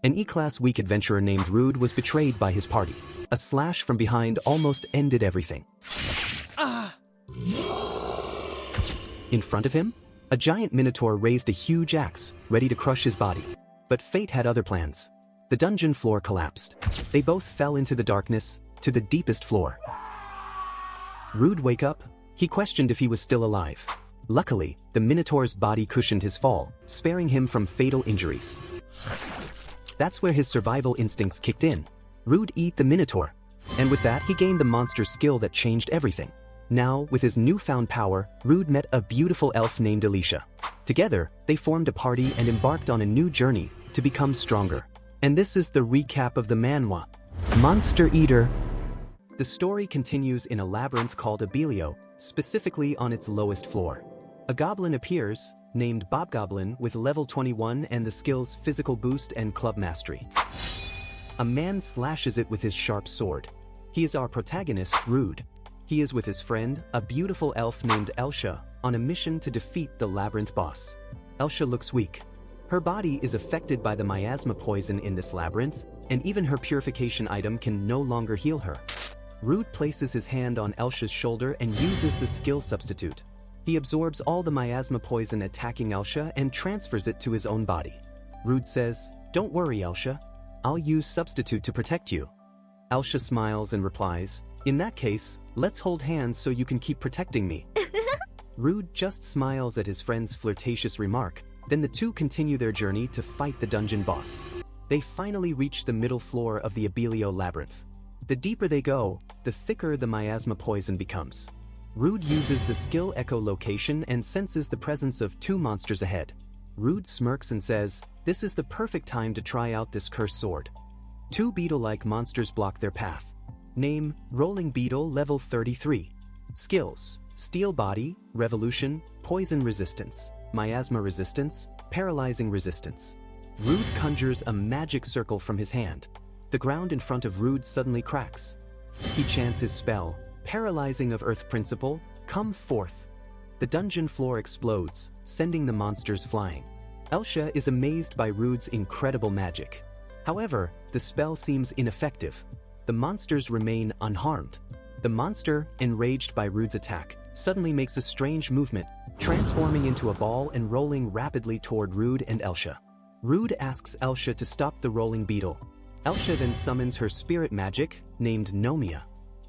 An E-Class weak adventurer named Rude was betrayed by his party. A slash from behind almost ended everything. In front of him, a giant minotaur raised a huge axe, ready to crush his body. But fate had other plans. The dungeon floor collapsed. They both fell into the darkness, to the deepest floor. Rude wake up? He questioned if he was still alive. Luckily, the minotaur's body cushioned his fall, sparing him from fatal injuries. That's where his survival instincts kicked in. Rude eat the minotaur. And with that, he gained the monster's skill that changed everything. Now, with his newfound power, Rude met a beautiful elf named Alicia. Together, they formed a party and embarked on a new journey to become stronger. And this is the recap of the manhwa. Monster Eater. The story continues in a labyrinth called Abelio, specifically on its lowest floor. A goblin appears, named Bobgoblin, with level 21 and the skills Physical Boost and Club Mastery. A man slashes it with his sharp sword. He is our protagonist, Rude. He is with his friend, a beautiful elf named Elsha, on a mission to defeat the labyrinth boss. Elsha looks weak. Her body is affected by the miasma poison in this labyrinth, and even her purification item can no longer heal her. Rude places his hand on Elsha's shoulder and uses the skill substitute. He absorbs all the miasma poison attacking Elsha and transfers it to his own body. Rude says, "Don't worry, Elsha. I'll use substitute to protect you." Elsha smiles and replies, "In that case, let's hold hands so you can keep protecting me." Rude just smiles at his friend's flirtatious remark, then the two continue their journey to fight the dungeon boss. They finally reach the middle floor of the Abelio labyrinth. The deeper they go, the thicker the miasma poison becomes. Rude uses the skill echolocation and senses the presence of two monsters ahead. Rude smirks and says, "This is the perfect time to try out this cursed sword." Two beetle-like monsters block their path. Name, Rolling Beetle, level 33. Skills, Steel Body, Revolution, Poison Resistance, Miasma Resistance, Paralyzing Resistance. Rude conjures a magic circle from his hand. The ground in front of Rude suddenly cracks. He chants his spell, Paralyzing of Earth Principle, come forth. The dungeon floor explodes, sending the monsters flying. Elsha is amazed by Rude's incredible magic. However, the spell seems ineffective. The monsters remain unharmed. The monster, enraged by Rude's attack, suddenly makes a strange movement, transforming into a ball and rolling rapidly toward Rude and Elsha. Rude asks Elsha to stop the rolling beetle. Elsha then summons her spirit magic, named Nomia.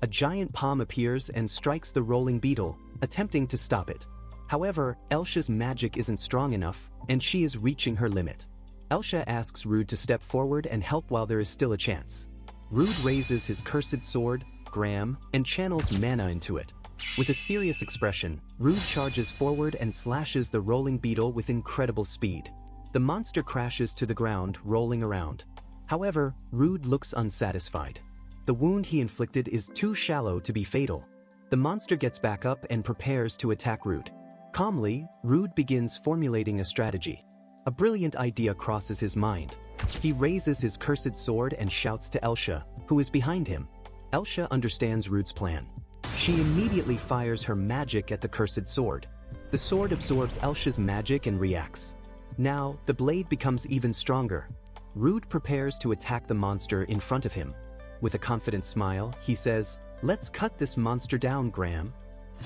A giant palm appears and strikes the rolling beetle, attempting to stop it. However, Elsha's magic isn't strong enough, and she is reaching her limit. Elsha asks Rude to step forward and help while there is still a chance. Rude raises his cursed sword, Graham, and channels mana into it. With a serious expression, Rude charges forward and slashes the rolling beetle with incredible speed. The monster crashes to the ground, rolling around. However, Rude looks unsatisfied. The wound he inflicted is too shallow to be fatal. The monster gets back up and prepares to attack Rude. Calmly, Rude begins formulating a strategy. A brilliant idea crosses his mind. He raises his cursed sword and shouts to Elsha, who is behind him. Elsha understands Rude's plan. She immediately fires her magic at the cursed sword. The sword absorbs Elsha's magic and reacts. Now, the blade becomes even stronger. Rude prepares to attack the monster in front of him. With a confident smile, he says, "Let's cut this monster down, Graham."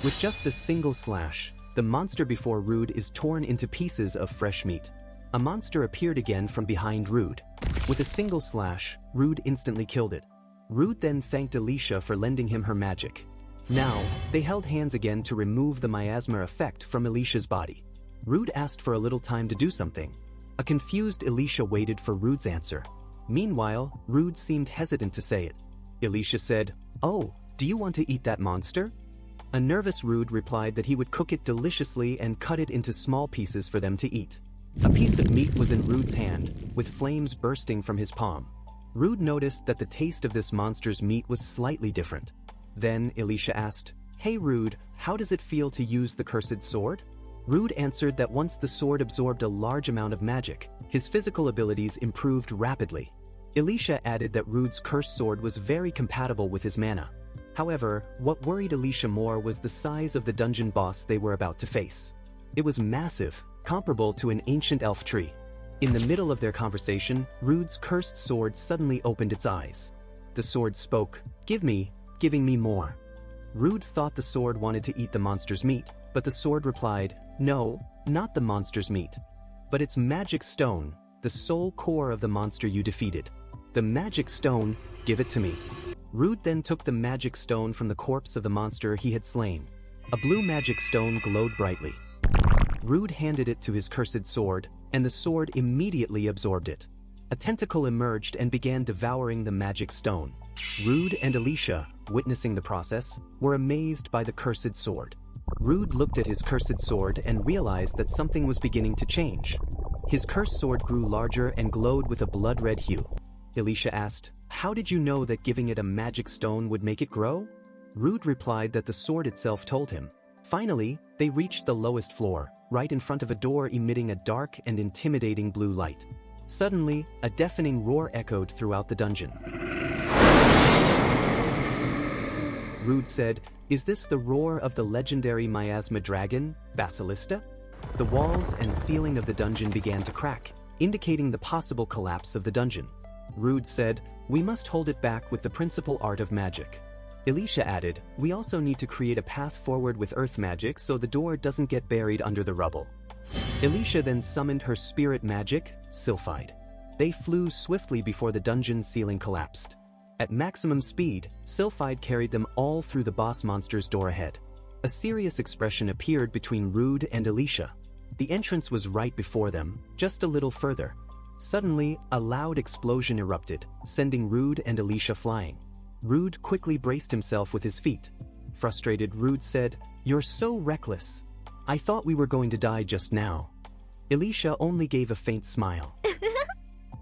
With just a single slash, the monster before Rude is torn into pieces of fresh meat. A monster appeared again from behind Rude. With a single slash, Rude instantly killed it. Rude then thanked Alicia for lending him her magic. Now, they held hands again to remove the miasma effect from Alicia's body. Rude asked for a little time to do something. A confused Alicia waited for Rude's answer. Meanwhile, Rude seemed hesitant to say it. Alicia said, "Oh, do you want to eat that monster?" A nervous Rude replied that he would cook it deliciously and cut it into small pieces for them to eat. A piece of meat was in Rude's hand, with flames bursting from his palm. Rude noticed that the taste of this monster's meat was slightly different. Then Alicia asked, "Hey Rude, how does it feel to use the cursed sword?" Rude answered that once the sword absorbed a large amount of magic, his physical abilities improved rapidly. Alicia added that Rude's cursed sword was very compatible with his mana. However, what worried Alicia more was the size of the dungeon boss they were about to face. It was massive, comparable to an ancient elf tree. In the middle of their conversation, Rude's cursed sword suddenly opened its eyes. The sword spoke, giving me more. Rude thought the sword wanted to eat the monster's meat, but the sword replied, no, not the monster's meat. But its magic stone, the soul core of the monster you defeated. The magic stone, give it to me. Rude then took the magic stone from the corpse of the monster he had slain. A blue magic stone glowed brightly. Rude handed it to his cursed sword, and the sword immediately absorbed it. A tentacle emerged and began devouring the magic stone. Rude and Alicia, witnessing the process, were amazed by the cursed sword. Rude looked at his cursed sword and realized that something was beginning to change. His cursed sword grew larger and glowed with a blood-red hue. Alicia asked, "How did you know that giving it a magic stone would make it grow?" Rude replied that the sword itself told him. Finally, they reached the lowest floor, right in front of a door emitting a dark and intimidating blue light. Suddenly, a deafening roar echoed throughout the dungeon. Rude said, "Is this the roar of the legendary miasma dragon, Basilista?" The walls and ceiling of the dungeon began to crack, indicating the possible collapse of the dungeon. Rude said, "We must hold it back with the principal art of magic." Alicia added, "We also need to create a path forward with earth magic so the door doesn't get buried under the rubble." Alicia then summoned her spirit magic, Sylphide. They flew swiftly before the dungeon ceiling collapsed. At maximum speed, Sylphide carried them all through the boss monster's door ahead. A serious expression appeared between Rude and Alicia. The entrance was right before them, just a little further. Suddenly, a loud explosion erupted, sending Rude and Alicia flying. Rude quickly braced himself with his feet. Frustrated, Rude said, "You're so reckless. I thought we were going to die just now." Alicia only gave a faint smile.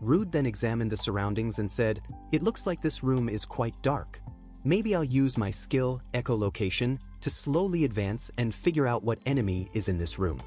Rude then examined the surroundings and said, "It looks like this room is quite dark. Maybe I'll use my skill, echolocation, to slowly advance and figure out what enemy is in this room."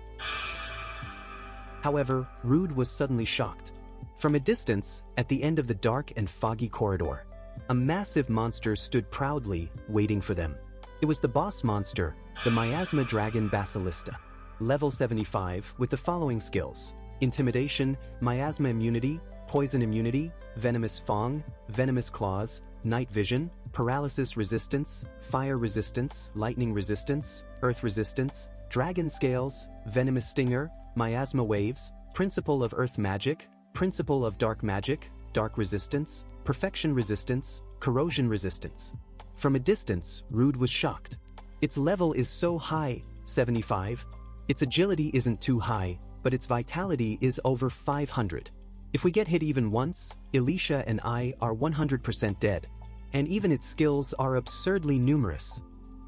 However, Rude was suddenly shocked. From a distance, at the end of the dark and foggy corridor, a massive monster stood proudly, waiting for them. It was the boss monster, the miasma dragon Basilista. Level 75, with the following skills: Intimidation, Miasma Immunity, Poison Immunity, Venomous Fang, Venomous Claws, Night Vision, Paralysis Resistance, Fire Resistance, Lightning Resistance, Earth Resistance, Dragon Scales, Venomous Stinger, Miasma Waves, Principle of Earth Magic, Principle of Dark Magic, Dark Resistance, Perfection Resistance, Corrosion Resistance. From a distance, Rude was shocked. Its level is so high, 75. Its agility isn't too high, but its vitality is over 500. If we get hit even once, Alicia and I are 100% dead. And even its skills are absurdly numerous.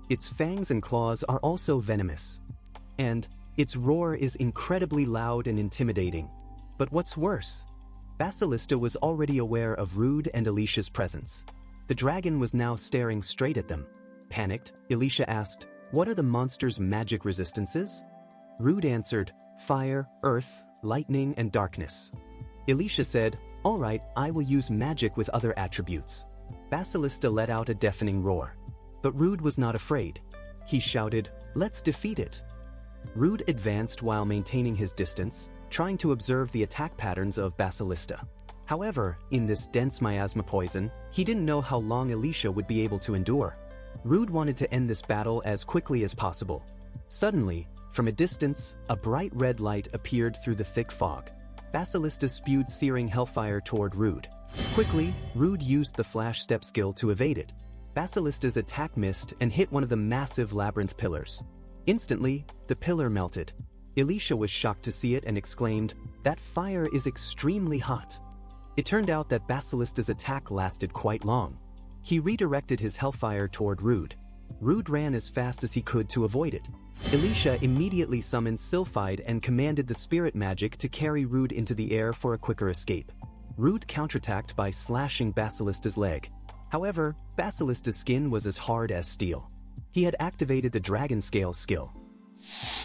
Its fangs and claws are also venomous. And its roar is incredibly loud and intimidating. But what's worse? Basilista was already aware of Rude and Alicia's presence. The dragon was now staring straight at them. Panicked, Alicia asked, "What are the monster's magic resistances?" Rude answered, "Fire, earth, lightning, and darkness." Alicia said, "All right, I will use magic with other attributes." Basilista let out a deafening roar. But Rude was not afraid. He shouted, "Let's defeat it." Rude advanced while maintaining his distance, trying to observe the attack patterns of Basilista. However, in this dense miasma poison, he didn't know how long Alicia would be able to endure. Rude wanted to end this battle as quickly as possible. Suddenly, from a distance, a bright red light appeared through the thick fog. Basilista spewed searing hellfire toward Rude. Quickly, Rude used the flash step skill to evade it. Basilista's attack missed and hit one of the massive labyrinth pillars. Instantly, the pillar melted. Alicia was shocked to see it and exclaimed, "That fire is extremely hot." It turned out that Basilista's attack lasted quite long. He redirected his hellfire toward Rude. Rude ran as fast as he could to avoid it. Alicia immediately summoned Sylphide and commanded the spirit magic to carry Rude into the air for a quicker escape. Rude counterattacked by slashing Basilista's leg. However, Basilista's skin was as hard as steel. He had activated the Dragon Scale skill.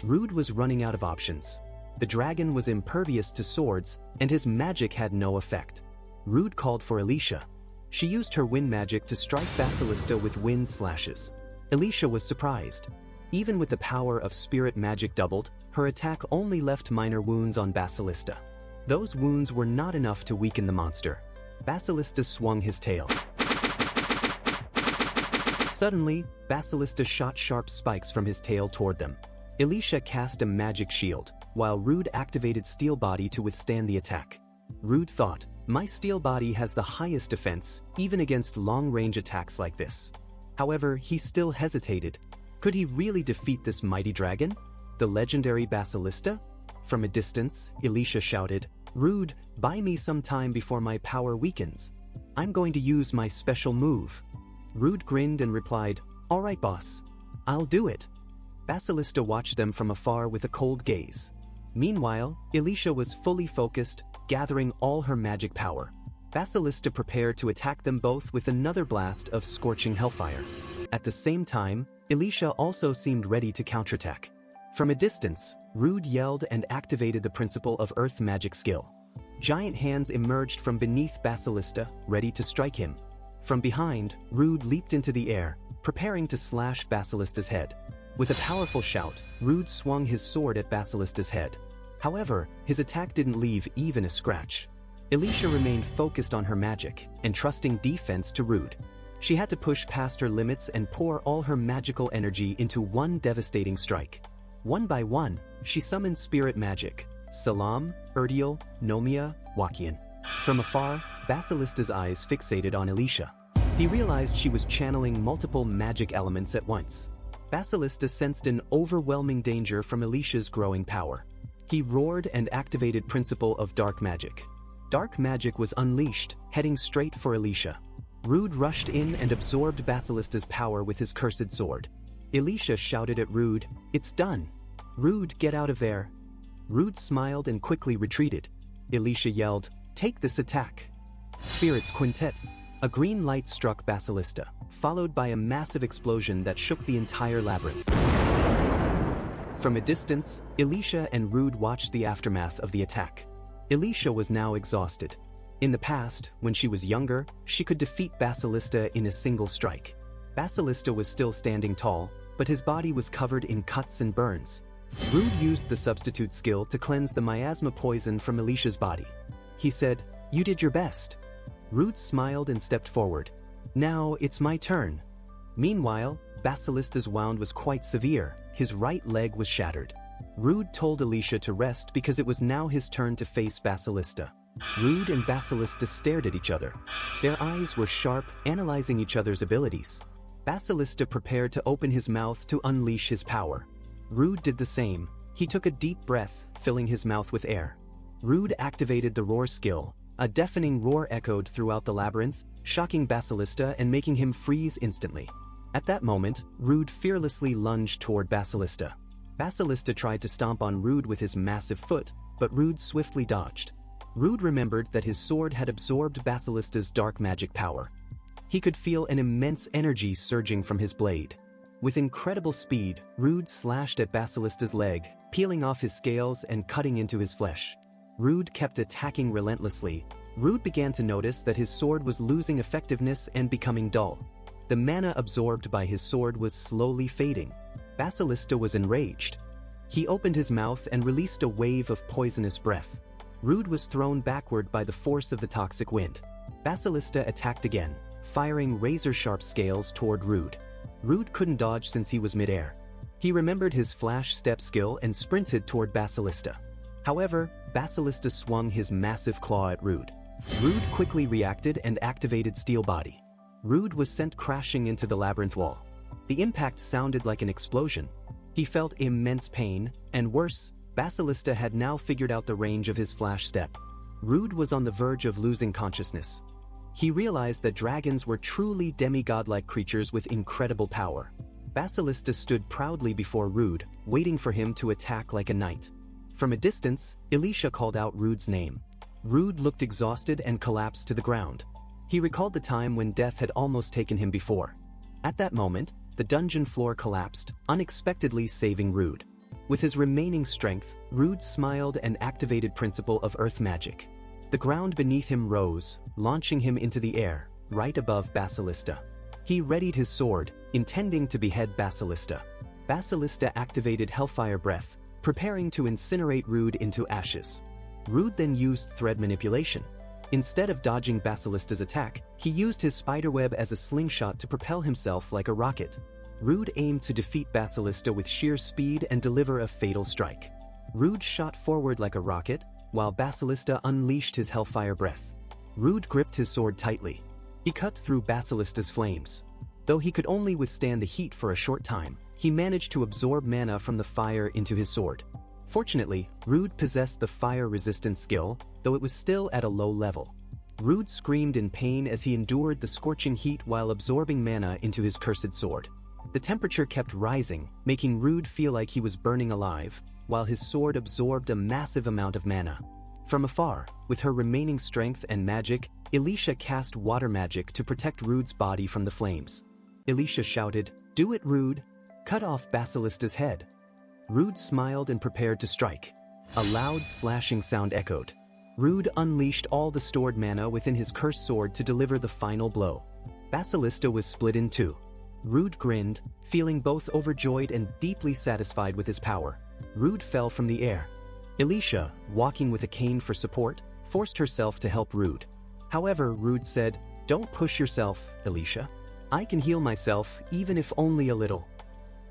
Rude was running out of options. The dragon was impervious to swords, and his magic had no effect. Rude called for Alicia. She used her wind magic to strike Basilista with wind slashes. Alicia was surprised. Even with the power of spirit magic doubled, her attack only left minor wounds on Basilista. Those wounds were not enough to weaken the monster. Basilista swung his tail. Suddenly, Basilista shot sharp spikes from his tail toward them. Elisha cast a magic shield, while Rude activated Steel Body to withstand the attack. Rude thought, my Steel Body has the highest defense, even against long-range attacks like this. However, he still hesitated. Could he really defeat this mighty dragon? The legendary Basilista? From a distance, Elisha shouted, Rude, buy me some time before my power weakens. I'm going to use my special move. Rude grinned and replied, all right, boss. I'll do it. Basilista watched them from afar with a cold gaze. Meanwhile, Elisha was fully focused, gathering all her magic power. Basilista prepared to attack them both with another blast of scorching hellfire. At the same time, Elisha also seemed ready to counterattack. From a distance, Rude yelled and activated the principle of earth magic skill. Giant hands emerged from beneath Basilista, ready to strike him. From behind, Rude leaped into the air, preparing to slash Basilista's head. With a powerful shout, Rude swung his sword at Basilista's head. However, his attack didn't leave even a scratch. Elisha remained focused on her magic, entrusting defense to Rude. She had to push past her limits and pour all her magical energy into one devastating strike. One by one, she summoned spirit magic, Salam, Urdial, Nomia, Wakian. From afar, Basilista's eyes fixated on Elisha. He realized she was channeling multiple magic elements at once. Basilista sensed an overwhelming danger from Elisha's growing power. He roared and activated Principle of Dark Magic. Dark magic was unleashed, heading straight for Elisha. Rude rushed in and absorbed Basilista's power with his cursed sword. Elisha shouted at Rude, it's done. Rude, get out of there. Rude smiled and quickly retreated. Elisha yelled, take this attack. Spirits Quintet. A green light struck Basilista, followed by a massive explosion that shook the entire labyrinth. From a distance, Elisha and Rude watched the aftermath of the attack. Elisha was now exhausted. In the past, when she was younger, she could defeat Basilista in a single strike. Basilista was still standing tall, but his body was covered in cuts and burns. Rude used the substitute skill to cleanse the miasma poison from Elisha's body. He said, you did your best. Rude smiled and stepped forward. Now it's my turn. Meanwhile, Basilista's wound was quite severe. His right leg was shattered. Rude told Elisha to rest because it was now his turn to face Basilista. Rude and Basilista stared at each other. Their eyes were sharp, analyzing each other's abilities. Basilista prepared to open his mouth to unleash his power. Rude did the same. He took a deep breath, filling his mouth with air. Rude activated the roar skill. A deafening roar echoed throughout the labyrinth, shocking Basilista and making him freeze instantly. At that moment, Rude fearlessly lunged toward Basilista. Basilista tried to stomp on Rude with his massive foot, but Rude swiftly dodged. Rude remembered that his sword had absorbed Basilista's dark magic power. He could feel an immense energy surging from his blade. With incredible speed, Rude slashed at Basilista's leg, peeling off his scales and cutting into his flesh. Rude kept attacking relentlessly. Rude began to notice that his sword was losing effectiveness and becoming dull. The mana absorbed by his sword was slowly fading. Basilista was enraged. He opened his mouth and released a wave of poisonous breath. Rude was thrown backward by the force of the toxic wind. Basilista attacked again, firing razor-sharp scales toward Rude. Rude couldn't dodge since he was mid-air. He remembered his flash step skill and sprinted toward Basilista. However, Basilista swung his massive claw at Rude. Rude quickly reacted and activated Steel Body. Rude was sent crashing into the labyrinth wall. The impact sounded like an explosion. He felt immense pain, and worse, Basilista had now figured out the range of his flash step. Rude was on the verge of losing consciousness. He realized that dragons were truly demigod-like creatures with incredible power. Basilista stood proudly before Rude, waiting for him to attack like a knight. From a distance, Elisha called out Rude's name. Rude looked exhausted and collapsed to the ground. He recalled the time when death had almost taken him before. At that moment, the dungeon floor collapsed, unexpectedly saving Rude. With his remaining strength, Rude smiled and activated Principle of Earth Magic. The ground beneath him rose, launching him into the air, right above Basilista. He readied his sword, intending to behead Basilista. Basilista activated Hellfire Breath, preparing to incinerate Rude into ashes. Rude then used thread manipulation. Instead of dodging Basilista's attack, he used his spiderweb as a slingshot to propel himself like a rocket. Rude aimed to defeat Basilista with sheer speed and deliver a fatal strike. Rude shot forward like a rocket, while Basilista unleashed his hellfire breath. Rude gripped his sword tightly. He cut through Basilista's flames. Though he could only withstand the heat for a short time, he managed to absorb mana from the fire into his sword. Fortunately, Rude possessed the fire resistance skill, though it was still at a low level. Rude screamed in pain as he endured the scorching heat while absorbing mana into his cursed sword. The temperature kept rising, making Rude feel like he was burning alive, while his sword absorbed a massive amount of mana. From afar, with her remaining strength and magic, Elisha cast water magic to protect Rude's body from the flames. Elisha shouted, "Do it, Rude! Cut off Basilista's head!" Rude smiled and prepared to strike. A loud slashing sound echoed. Rude unleashed all the stored mana within his cursed sword to deliver the final blow. Basilista was split in two. Rude grinned, feeling both overjoyed and deeply satisfied with his power. Rude fell from the air. Elisha, walking with a cane for support, forced herself to help Rude. However, Rude said, "Don't push yourself, Elisha. I can heal myself, even if only a little."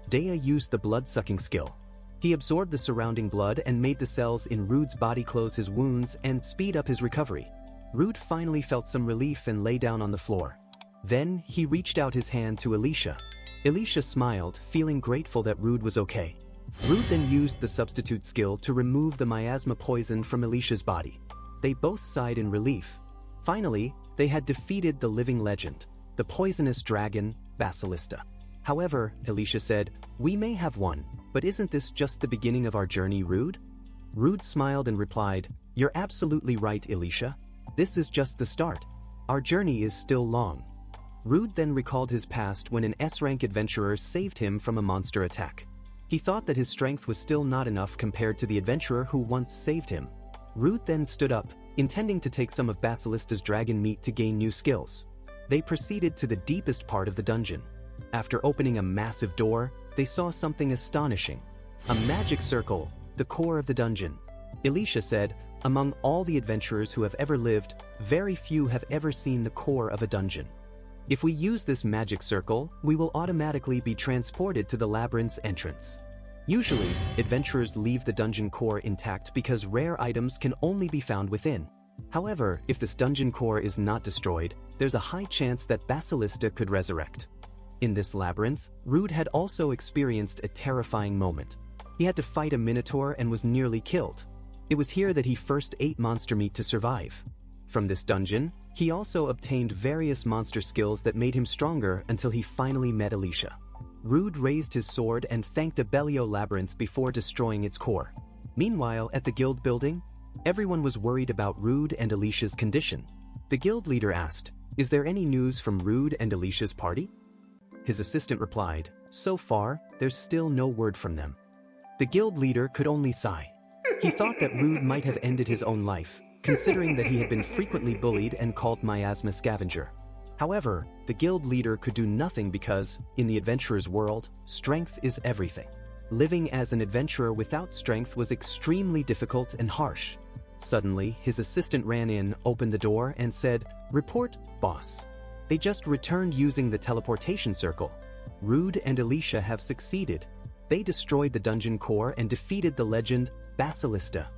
Dea used the blood-sucking skill. He absorbed the surrounding blood and made the cells in Rude's body close his wounds and speed up his recovery. Rude finally felt some relief and lay down on the floor. Then, he reached out his hand to Elisha. Elisha smiled, feeling grateful that Rude was okay. Rude then used the substitute skill to remove the miasma poison from Elisha's body. They both sighed in relief. Finally, they had defeated the living legend, the poisonous dragon, Basilista. However, Elisha said, "We may have won, but isn't this just the beginning of our journey, Rude?" Rude smiled and replied, "You're absolutely right, Elisha. This is just the start. Our journey is still long." Rude then recalled his past when an S-rank adventurer saved him from a monster attack. He thought that his strength was still not enough compared to the adventurer who once saved him. Rude then stood up, intending to take some of Basilista's dragon meat to gain new skills. They proceeded to the deepest part of the dungeon. After opening a massive door, they saw something astonishing. A magic circle, the core of the dungeon. Elisha said, "Among all the adventurers who have ever lived, very few have ever seen the core of a dungeon. If we use this magic circle, we will automatically be transported to the labyrinth's entrance." Usually, adventurers leave the dungeon core intact because rare items can only be found within. However, if this dungeon core is not destroyed, there's a high chance that Basilista could resurrect. In this labyrinth, Rude had also experienced a terrifying moment. He had to fight a minotaur and was nearly killed. It was here that he first ate monster meat to survive. From this dungeon, he also obtained various monster skills that made him stronger until he finally met Elisha. Rude raised his sword and thanked Abellio Labyrinth before destroying its core. Meanwhile, at the guild building, everyone was worried about Rude and Elisha's condition. The guild leader asked, "Is there any news from Rude and Elisha's party?" His assistant replied, "So far, there's still no word from them." The guild leader could only sigh. He thought that Rude might have ended his own life, considering that he had been frequently bullied and called miasma scavenger. However, the guild leader could do nothing because, in the adventurer's world, strength is everything. Living as an adventurer without strength was extremely difficult and harsh. Suddenly, his assistant ran in, opened the door, and said, "Report, boss. They just returned using the teleportation circle. Rude and Elisha have succeeded. They destroyed the dungeon core and defeated the legend, Basilista."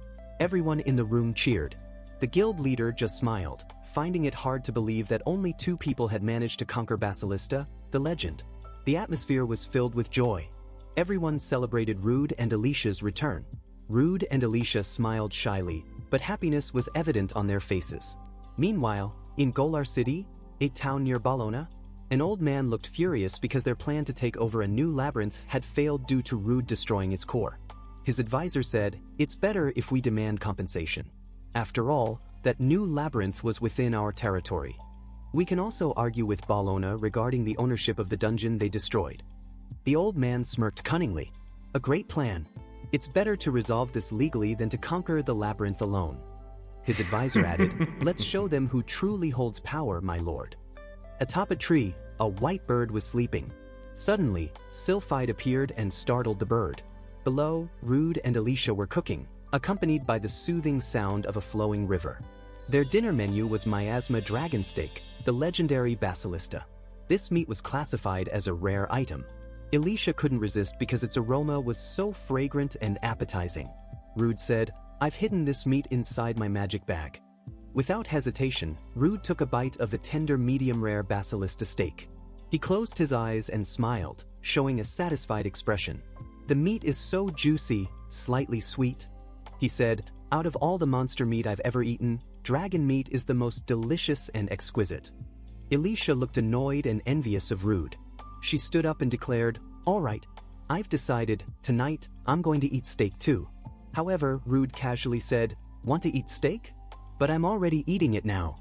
Everyone in the room cheered. The guild leader just smiled, finding it hard to believe that only two people had managed to conquer Basilista, the legend. The atmosphere was filled with joy. Everyone celebrated Rude and Elisha's return. Rude and Elisha smiled shyly, but happiness was evident on their faces. Meanwhile, in Golar City, a town near Bologna, an old man looked furious because their plan to take over a new labyrinth had failed due to Rude destroying its core. His advisor said, "It's better if we demand compensation. After all, that new labyrinth was within our territory. We can also argue with Bologna regarding the ownership of the dungeon they destroyed." The old man smirked cunningly. "A great plan. It's better to resolve this legally than to conquer the labyrinth alone." His advisor added, "Let's show them who truly holds power, my lord." Atop a tree, a white bird was sleeping. Suddenly, Sylphide appeared and startled the bird. Below, Rude and Elisha were cooking. accompanied by the soothing sound of a flowing river. Their dinner menu was miasma dragon steak, the legendary basilista. This meat was classified as a rare item. Alicia couldn't resist because its aroma was so fragrant and appetizing. Rude said, "I've hidden this meat inside my magic bag." Without hesitation, Rude took a bite of the tender medium-rare basilista steak. He closed his eyes and smiled, showing a satisfied expression. "The meat is so juicy, slightly sweet," he said. "Out of all the monster meat I've ever eaten, dragon meat is the most delicious and exquisite." Alicia looked annoyed and envious of Rude. She stood up and declared, "All right, I've decided, tonight, I'm going to eat steak too." However, Rude casually said, "Want to eat steak? But I'm already eating it now."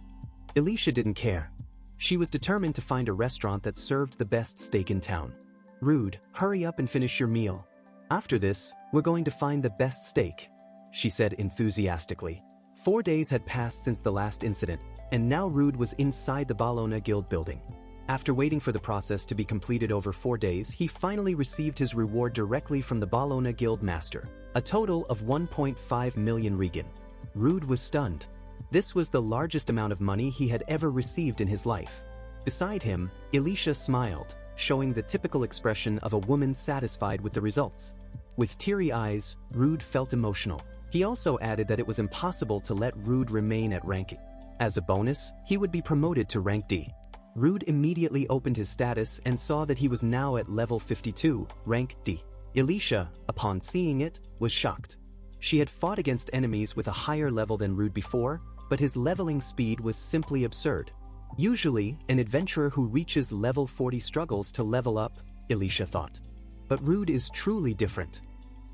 Alicia didn't care. She was determined to find a restaurant that served the best steak in town. "Rude, hurry up and finish your meal. After this, we're going to find the best steak," she said enthusiastically. 4 days had passed since the last incident, and now Rude was inside the Bologna Guild building. After waiting for the process to be completed over 4 days, he finally received his reward directly from the Bologna Guild master, a total of 1.5 million Regan. Rude was stunned. This was the largest amount of money he had ever received in his life. Beside him, Alicia smiled, showing the typical expression of a woman satisfied with the results. With teary eyes, Rude felt emotional. He also added that it was impossible to let Rude remain at rank E. As a bonus, he would be promoted to rank D. Rude immediately opened his status and saw that he was now at level 52, rank D. Alicia, upon seeing it, was shocked. She had fought against enemies with a higher level than Rude before, but his leveling speed was simply absurd. Usually, an adventurer who reaches level 40 struggles to level up, Alicia thought. But Rude is truly different.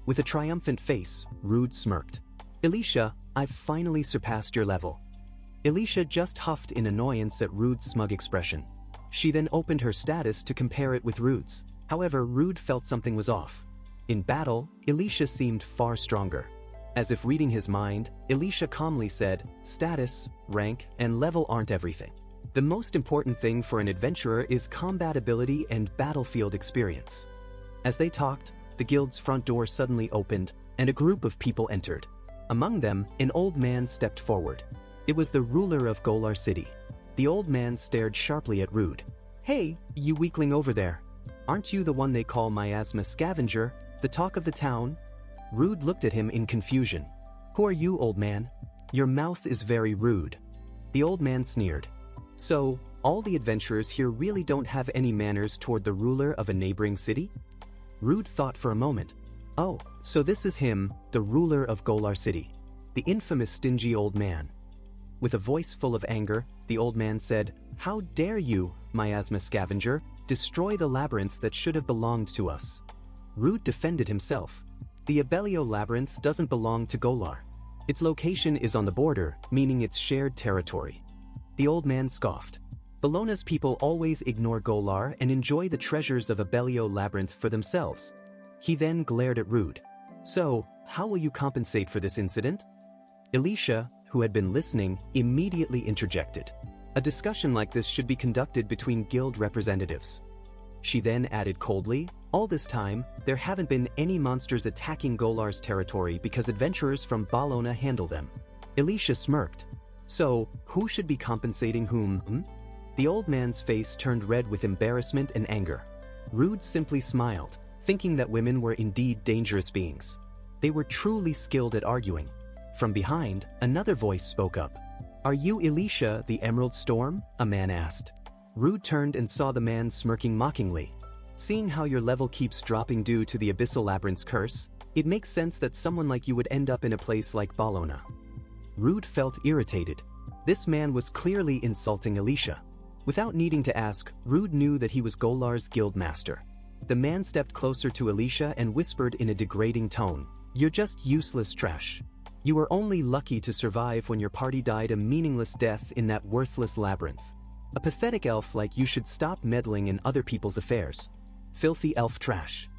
With a triumphant face, Rude smirked. "Alicia, I've finally surpassed your level." Alicia just huffed in annoyance at Rude's smug expression. She then opened her status to compare it with Rude's. However, Rude felt something was off. In battle, Alicia seemed far stronger. As if reading his mind, Alicia calmly said, "Status, rank, and level aren't everything. The most important thing for an adventurer is combat ability and battlefield experience." As they talked, the guild's front door suddenly opened, and a group of people entered. Among them, an old man stepped forward. It was the ruler of Golar City. The old man stared sharply at Rude. "Hey, you weakling over there. Aren't you the one they call Miasma Scavenger, the talk of the town?" Rude looked at him in confusion. "Who are you, old man? Your mouth is very rude." The old man sneered. "So, all the adventurers here really don't have any manners toward the ruler of a neighboring city?" Rude thought for a moment. "Oh, so this is him, the ruler of Golar City. The infamous stingy old man." With a voice full of anger, the old man said, "How dare you, Miasma Scavenger, destroy the labyrinth that should have belonged to us?" Rude defended himself. The Abellio Labyrinth doesn't belong to Golar. Its location is on the border, meaning it's shared territory. The old man scoffed. Bologna's people always ignore Golar and enjoy the treasures of Abellio Labyrinth for themselves. He then glared at Rude. "So, how will you compensate for this incident?" Alicia, who had been listening, immediately interjected. "A discussion like this should be conducted between guild representatives." She then added coldly, "All this time, there haven't been any monsters attacking Golar's territory because adventurers from Bologna handle them." Alicia smirked. "So, who should be compensating whom?" The old man's face turned red with embarrassment and anger. Rude simply smiled, thinking that women were indeed dangerous beings. They were truly skilled at arguing. From behind, another voice spoke up. "Are you Alicia, the Emerald Storm?" a man asked. Rude turned and saw the man smirking mockingly. "Seeing how your level keeps dropping due to the Abyssal Labyrinth's curse, it makes sense that someone like you would end up in a place like Bologna." Rude felt irritated. This man was clearly insulting Alicia. Without needing to ask, Rude knew that he was Golar's guild master. The man stepped closer to Alicia and whispered in a degrading tone, "You're just useless trash. You were only lucky to survive when your party died a meaningless death in that worthless labyrinth. A pathetic elf like you should stop meddling in other people's affairs. Filthy elf trash."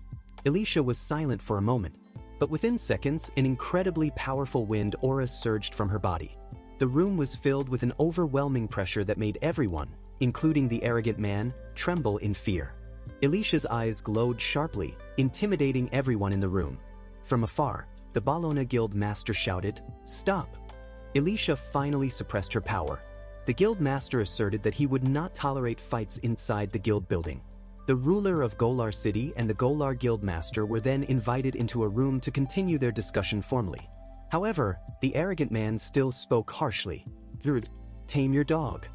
Alicia was silent for a moment, but within seconds, an incredibly powerful wind aura surged from her body. The room was filled with an overwhelming pressure that made everyone, including the arrogant man, tremble in fear. Alicia's eyes glowed sharply, intimidating everyone in the room. From afar, The Ballona Guild Master shouted, "Stop!" Elisha finally suppressed her power. The Guild Master asserted that he would not tolerate fights inside the guild building. The ruler of Golar City and the Golar Guild Master were then invited into a room to continue their discussion formally. However, the arrogant man still spoke harshly. "Rude, tame your dog."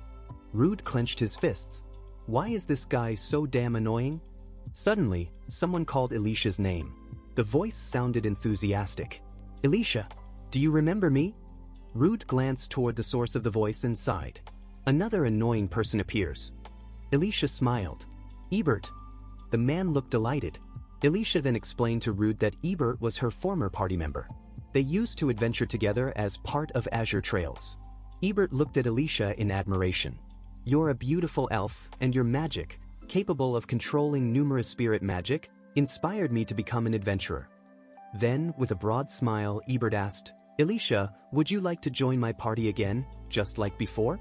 Rude clenched his fists. Why is this guy so damn annoying? Suddenly, someone called Elisha's name. The voice sounded enthusiastic. "Elisha, do you remember me?" Rude glanced toward the source of the voice and sighed. Another annoying person appears. Elisha smiled. "Ebert." The man looked delighted. Elisha then explained to Rude that Ebert was her former party member. They used to adventure together as part of Azure Trails. Ebert looked at Elisha in admiration. "You're a beautiful elf, and your magic, capable of controlling numerous spirit magic, inspired me to become an adventurer." Then, with a broad smile, Ebert asked, "Elisha, would you like to join my party again, just like before?"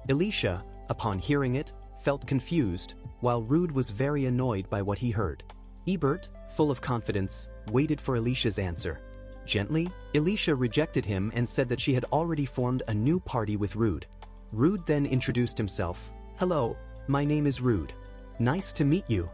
Elisha, upon hearing it, felt confused, while Rude was very annoyed by what he heard. Ebert, full of confidence, waited for Elisha's answer. Gently, Elisha rejected him and said that she had already formed a new party with Rude. Rude then introduced himself. "Hello, my name is Rude. Nice to meet you."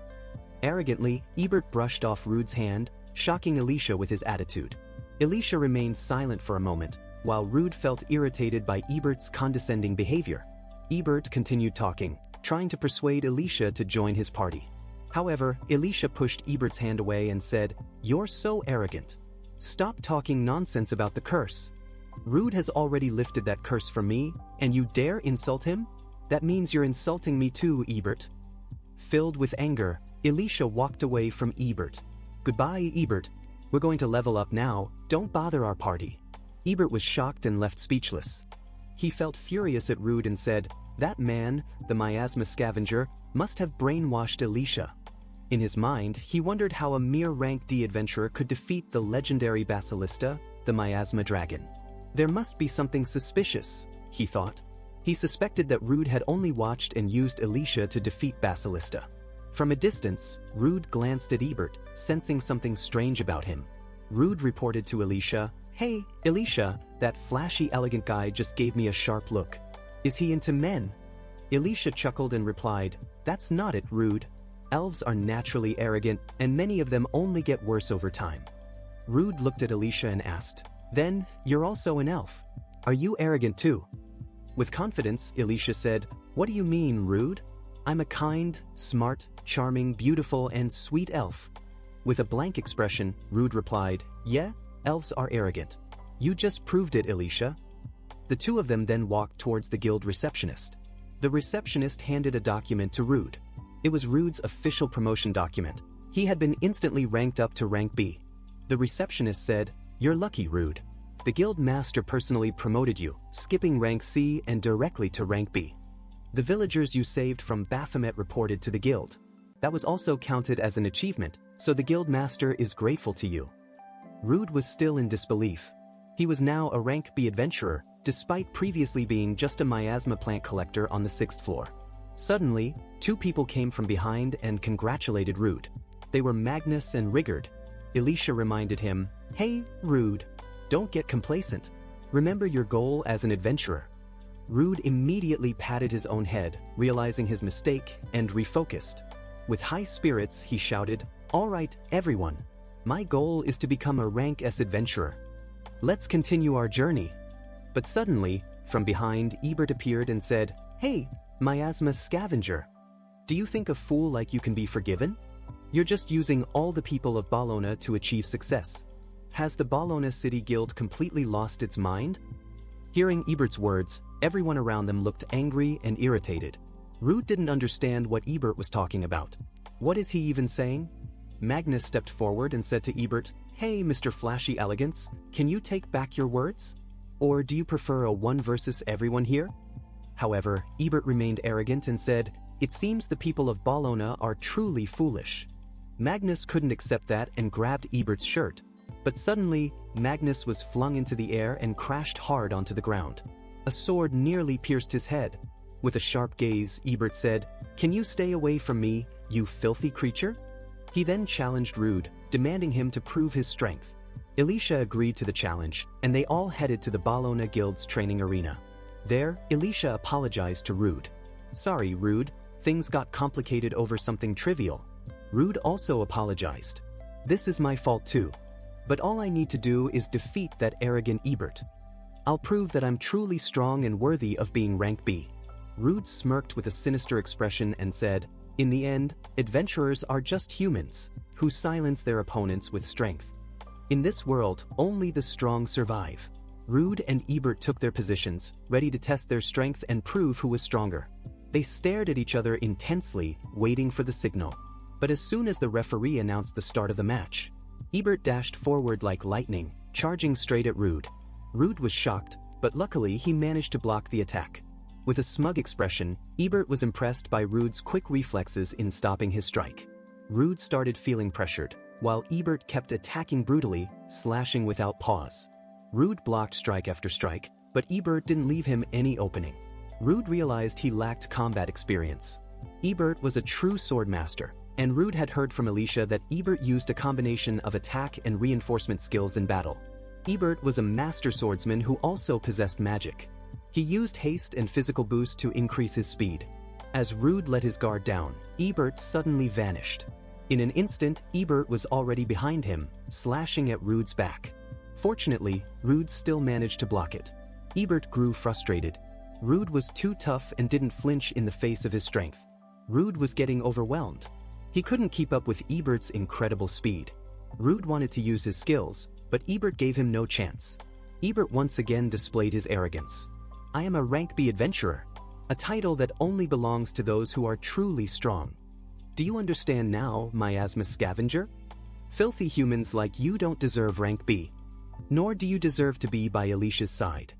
Arrogantly, Ebert brushed off Rude's hand, shocking Elisha with his attitude. Elisha remained silent for a moment, while Rude felt irritated by Ebert's condescending behavior. Ebert continued talking, trying to persuade Elisha to join his party. However, Elisha pushed Ebert's hand away and said, "You're so arrogant. Stop talking nonsense about the curse. Rude has already lifted that curse from me, and you dare insult him? That means you're insulting me too, Ebert." Filled with anger, Elisha walked away from Ebert. "Goodbye, Ebert. We're going to level up now, don't bother our party." Ebert was shocked and left speechless. He felt furious at Rude and said, "That man, the miasma scavenger, must have brainwashed Elisha." In his mind, he wondered how a mere rank D adventurer could defeat the legendary Basilista, the miasma dragon. There must be something suspicious, he thought. He suspected that Rude had only watched and used Elisha to defeat Basilista. From a distance, Rude glanced at Ebert, sensing something strange about him. Rude reported to Elisha, "Hey, Elisha, that flashy elegant guy just gave me a sharp look. Is he into men?" Elisha chuckled and replied, "That's not it, Rude. Elves are naturally arrogant, and many of them only get worse over time." Rude looked at Elisha and asked, "Then, you're also an elf. Are you arrogant too?" With confidence, Elisha said, "What do you mean, Rude? I'm a kind, smart, charming, beautiful, and sweet elf." With a blank expression, Rude replied, "Yeah, elves are arrogant. You just proved it, Elisha." The two of them then walked towards the guild receptionist. The receptionist handed a document to Rude. It was Rude's official promotion document. He had been instantly ranked up to rank B. The receptionist said, "You're lucky, Rude. The guild master personally promoted you, skipping rank C and directly to rank B. The villagers you saved from Baphomet reported to the guild. That was also counted as an achievement, so the guild master is grateful to you." Rude was still in disbelief. He was now a rank B adventurer, despite previously being just a miasma plant collector on the 6th floor. Suddenly, two people came from behind and congratulated Rude. They were Magnus and Rigard. Elisha reminded him, "Hey, Rude, don't get complacent. Remember your goal as an adventurer." Rude immediately patted his own head, realizing his mistake, and refocused. With high spirits, he shouted, "All right, everyone. My goal is to become a rank S adventurer. Let's continue our journey." But suddenly, from behind, Ebert appeared and said, "Hey, miasma scavenger. Do you think a fool like you can be forgiven? You're just using all the people of Ballona to achieve success. Has the Ballona City Guild completely lost its mind?" Hearing Ebert's words, everyone around them looked angry and irritated. Rude didn't understand what Ebert was talking about. What is he even saying? Magnus stepped forward and said to Ebert, "Hey, Mr. Flashy Elegance, can you take back your words? Or do you prefer a one versus everyone here?" However, Ebert remained arrogant and said, "It seems the people of Ballona are truly foolish." Magnus couldn't accept that and grabbed Ebert's shirt. But suddenly, Magnus was flung into the air and crashed hard onto the ground. A sword nearly pierced his head. With a sharp gaze, Ebert said, "Can you stay away from me, you filthy creature?" He then challenged Rude, demanding him to prove his strength. Elisha agreed to the challenge, and they all headed to the Bologna Guild's training arena. There, Elisha apologized to Rude. "Sorry, Rude, things got complicated over something trivial." Rude also apologized. "This is my fault too. But all I need to do is defeat that arrogant Ebert. I'll prove that I'm truly strong and worthy of being rank B." Rude smirked with a sinister expression and said, "In the end, adventurers are just humans who silence their opponents with strength. In this world, only the strong survive." Rude and Ebert took their positions, ready to test their strength and prove who was stronger. They stared at each other intensely, waiting for the signal. But as soon as the referee announced the start of the match, Ebert dashed forward like lightning, charging straight at Rude. Rude was shocked, but luckily he managed to block the attack. With a smug expression, Ebert was impressed by Rude's quick reflexes in stopping his strike. Rude started feeling pressured, while Ebert kept attacking brutally, slashing without pause. Rude blocked strike after strike, but Ebert didn't leave him any opening. Rude realized he lacked combat experience. Ebert was a true sword master, and Rude had heard from Elisha that Ebert used a combination of attack and reinforcement skills in battle. Ebert was a master swordsman who also possessed magic. He used haste and physical boost to increase his speed. As Rude let his guard down, Ebert suddenly vanished. In an instant, Ebert was already behind him, slashing at Rude's back. Fortunately, Rude still managed to block it. Ebert grew frustrated. Rude was too tough and didn't flinch in the face of his strength. Rude was getting overwhelmed. He couldn't keep up with Ebert's incredible speed. Rude wanted to use his skills, but Ebert gave him no chance. Ebert once again displayed his arrogance. "I am a rank B adventurer, a title that only belongs to those who are truly strong. Do you understand now, miasma scavenger? Filthy humans like you don't deserve rank B. Nor do you deserve to be by Elisha's side."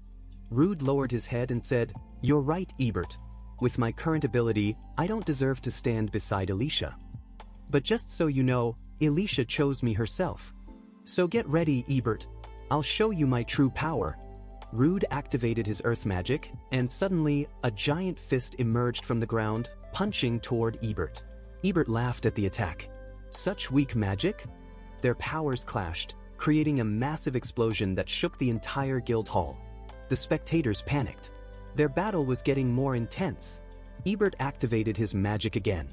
Rude lowered his head and said, "You're right, Ebert. With my current ability, I don't deserve to stand beside Elisha. But just so you know, Elisha chose me herself. So get ready, Ebert. I'll show you my true power." Rude activated his earth magic, and suddenly, a giant fist emerged from the ground, punching toward Ebert. Ebert laughed at the attack. Such weak magic? Their powers clashed, creating a massive explosion that shook the entire guild hall. The spectators panicked. Their battle was getting more intense. Ebert activated his magic again.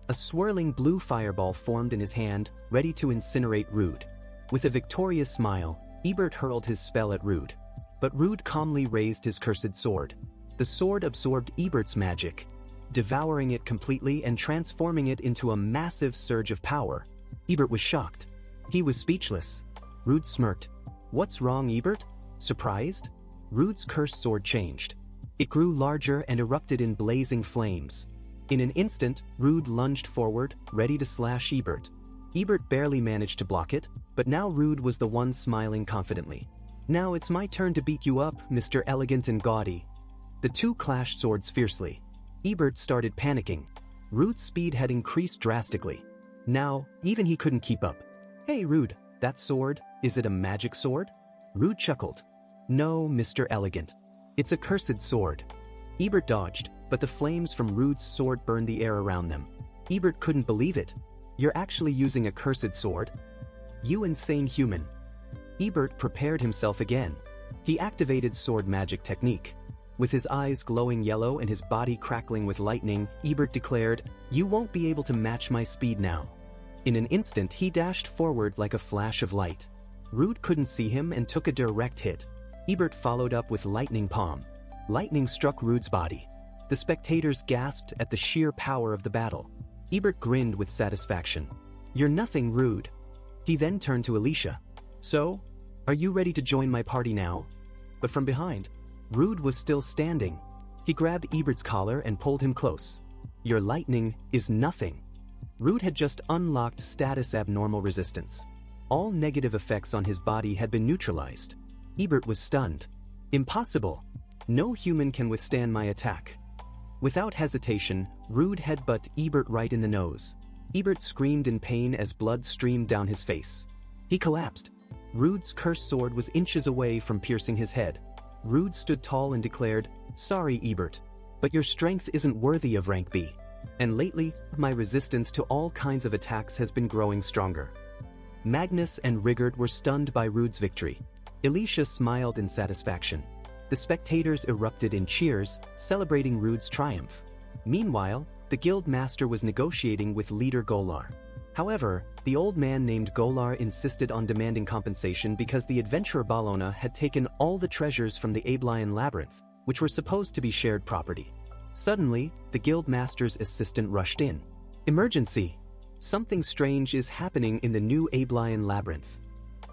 A swirling blue fireball formed in his hand, ready to incinerate Rude. With a victorious smile, Ebert hurled his spell at Rude. But Rude calmly raised his cursed sword. The sword absorbed Ebert's magic, devouring it completely and transforming it into a massive surge of power. Ebert was shocked. He was speechless. Rude smirked. "What's wrong, Ebert? Surprised?" Rude's cursed sword changed. It grew larger and erupted in blazing flames. In an instant, Rude lunged forward, ready to slash Ebert. Ebert barely managed to block it, but now Rude was the one smiling confidently. "Now it's my turn to beat you up, Mr. Elegant and Gaudy." The two clashed swords fiercely. Ebert started panicking. Rude's speed had increased drastically. Now, even he couldn't keep up. "Hey Rude, that sword, is it a magic sword?" Rude chuckled. "No, Mr. Elegant. It's a cursed sword." Ebert dodged, but the flames from Rude's sword burned the air around them. Ebert couldn't believe it. "You're actually using a cursed sword? You insane human." Ebert prepared himself again. He activated sword magic technique. With his eyes glowing yellow and his body crackling with lightning, Ebert declared, "You won't be able to match my speed now." In an instant, he dashed forward like a flash of light. Rude couldn't see him and took a direct hit. Ebert followed up with lightning palm. Lightning struck Rude's body. The spectators gasped at the sheer power of the battle. Ebert grinned with satisfaction. "You're nothing, Rude." He then turned to Elisha. "So, are you ready to join my party now?" But from behind, Rude was still standing. He grabbed Ebert's collar and pulled him close. "Your lightning is nothing." Rude had just unlocked status abnormal resistance. All negative effects on his body had been neutralized. Ebert was stunned. "Impossible! No human can withstand my attack." Without hesitation, Rude headbutted Ebert right in the nose. Ebert screamed in pain as blood streamed down his face. He collapsed. Rude's cursed sword was inches away from piercing his head. Rude stood tall and declared, "Sorry, Ebert, but your strength isn't worthy of rank B. And lately, my resistance to all kinds of attacks has been growing stronger." Magnus and Rigard were stunned by Rude's victory. Alicia smiled in satisfaction. The spectators erupted in cheers, celebrating Rude's triumph. Meanwhile, the guild master was negotiating with leader Golar. However, the old man named Golar insisted on demanding compensation because the adventurer Balona had taken all the treasures from the Abelian Labyrinth, which were supposed to be shared property. Suddenly, the guild master's assistant rushed in. Emergency! Something strange is happening in the new Abelian Labyrinth.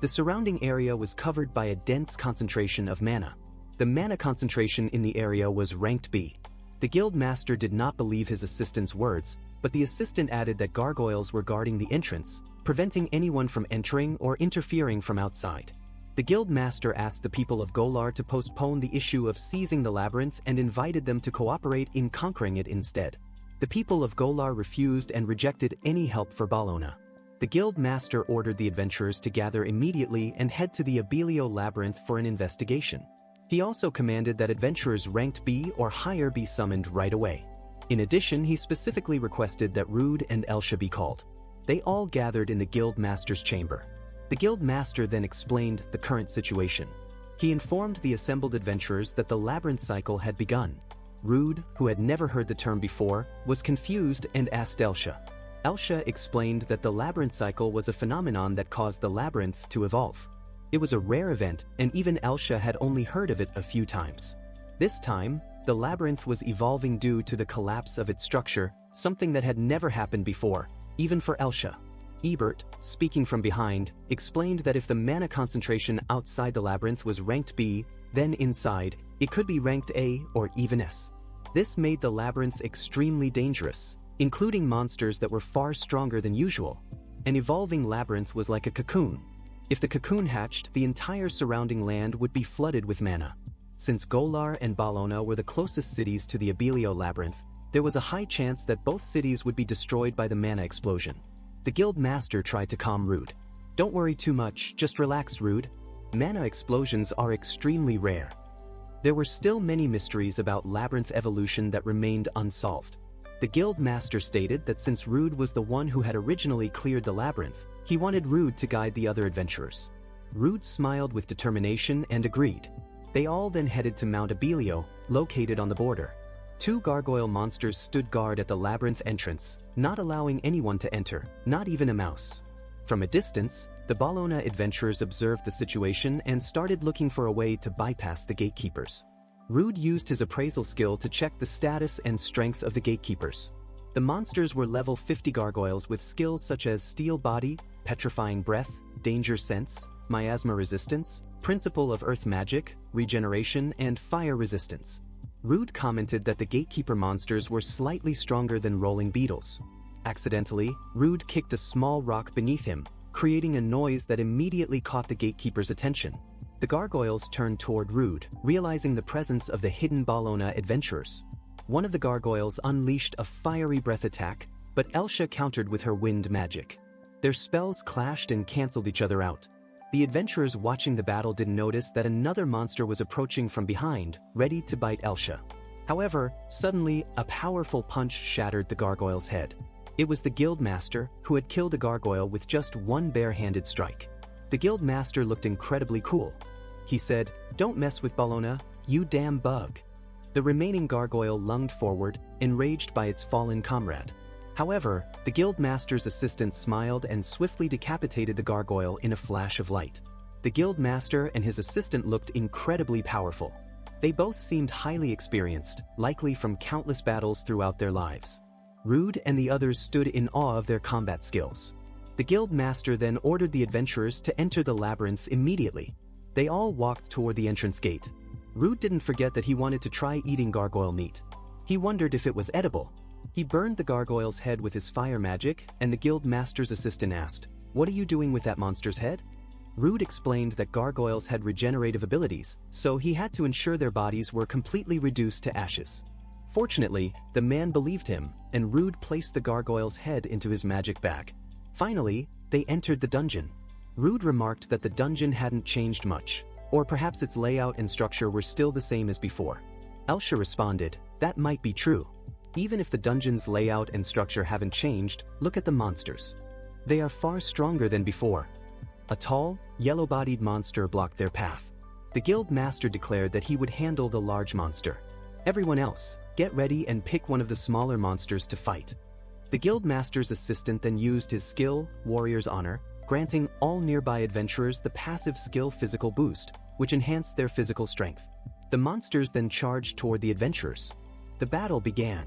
The surrounding area was covered by a dense concentration of mana. The mana concentration in the area was ranked B. The guild master did not believe his assistant's words, but the assistant added that gargoyles were guarding the entrance, preventing anyone from entering or interfering from outside. The guild master asked the people of Golar to postpone the issue of seizing the labyrinth and invited them to cooperate in conquering it instead. The people of Golar refused and rejected any help for Balona. The guild master ordered the adventurers to gather immediately and head to the Abelio Labyrinth for an investigation. He also commanded that adventurers ranked B or higher be summoned right away. In addition, he specifically requested that Rude and Elsha be called. They all gathered in the guild master's chamber. The guild master then explained the current situation. He informed the assembled adventurers that the labyrinth cycle had begun. Rude, who had never heard the term before, was confused and asked Elsha. Elsha explained that the labyrinth cycle was a phenomenon that caused the labyrinth to evolve. It was a rare event, and even Elsha had only heard of it a few times. This time, the labyrinth was evolving due to the collapse of its structure, something that had never happened before, even for Elsha. Ebert, speaking from behind, explained that if the mana concentration outside the labyrinth was ranked B, then inside, it could be ranked A or even S. This made the labyrinth extremely dangerous, including monsters that were far stronger than usual. An evolving labyrinth was like a cocoon. If the cocoon hatched, the entire surrounding land would be flooded with mana. Since Golar and Balona were the closest cities to the Abelio Labyrinth, there was a high chance that both cities would be destroyed by the mana explosion. The guild master tried to calm Rude. "Don't worry too much, just relax, Rude. Mana explosions are extremely rare." There were still many mysteries about labyrinth evolution that remained unsolved. The guild master stated that since Rude was the one who had originally cleared the labyrinth, he wanted Rude to guide the other adventurers. Rude smiled with determination and agreed. They all then headed to Mount Abelio, located on the border. Two gargoyle monsters stood guard at the labyrinth entrance, not allowing anyone to enter, not even a mouse. From a distance, the Balona adventurers observed the situation and started looking for a way to bypass the gatekeepers. Rude used his appraisal skill to check the status and strength of the gatekeepers. The monsters were level 50 gargoyles with skills such as Steel Body, Petrifying Breath, Danger Sense, Miasma Resistance, Principle of Earth Magic, Regeneration, and Fire Resistance. Rude commented that the gatekeeper monsters were slightly stronger than rolling beetles. Accidentally, Rude kicked a small rock beneath him, creating a noise that immediately caught the gatekeeper's attention. The gargoyles turned toward Rude, realizing the presence of the hidden Balona adventurers. One of the gargoyles unleashed a fiery breath attack, but Elsha countered with her wind magic. Their spells clashed and canceled each other out. The adventurers watching the battle didn't notice that another monster was approaching from behind, ready to bite Elsha. However, suddenly, a powerful punch shattered the gargoyle's head. It was the guild master, who had killed a gargoyle with just one bare-handed strike. The guild master looked incredibly cool. He said, "Don't mess with Balona, you damn bug." The remaining gargoyle lunged forward, enraged by its fallen comrade. However, the guild master's assistant smiled and swiftly decapitated the gargoyle in a flash of light. The guild master and his assistant looked incredibly powerful. They both seemed highly experienced, likely from countless battles throughout their lives. Rude and the others stood in awe of their combat skills. The guild master then ordered the adventurers to enter the labyrinth immediately. They all walked toward the entrance gate. Rude didn't forget that he wanted to try eating gargoyle meat. He wondered if it was edible. He burned the gargoyle's head with his fire magic, and the guild master's assistant asked, "What are you doing with that monster's head?" Rude explained that gargoyles had regenerative abilities, so he had to ensure their bodies were completely reduced to ashes. Fortunately, the man believed him, and Rude placed the gargoyle's head into his magic bag. Finally, they entered the dungeon. Rude remarked that the dungeon hadn't changed much, or perhaps its layout and structure were still the same as before. Elsha responded, "That might be true. Even if the dungeon's layout and structure haven't changed, look at the monsters. They are far stronger than before. A tall, yellow-bodied monster blocked their path. The guild master declared that he would handle the large monster. Everyone else, get ready and pick one of the smaller monsters to fight. The guild master's assistant then used his skill, Warrior's Honor, granting all nearby adventurers the passive skill physical boost, which enhanced their physical strength. The monsters then charged toward the adventurers. The battle began.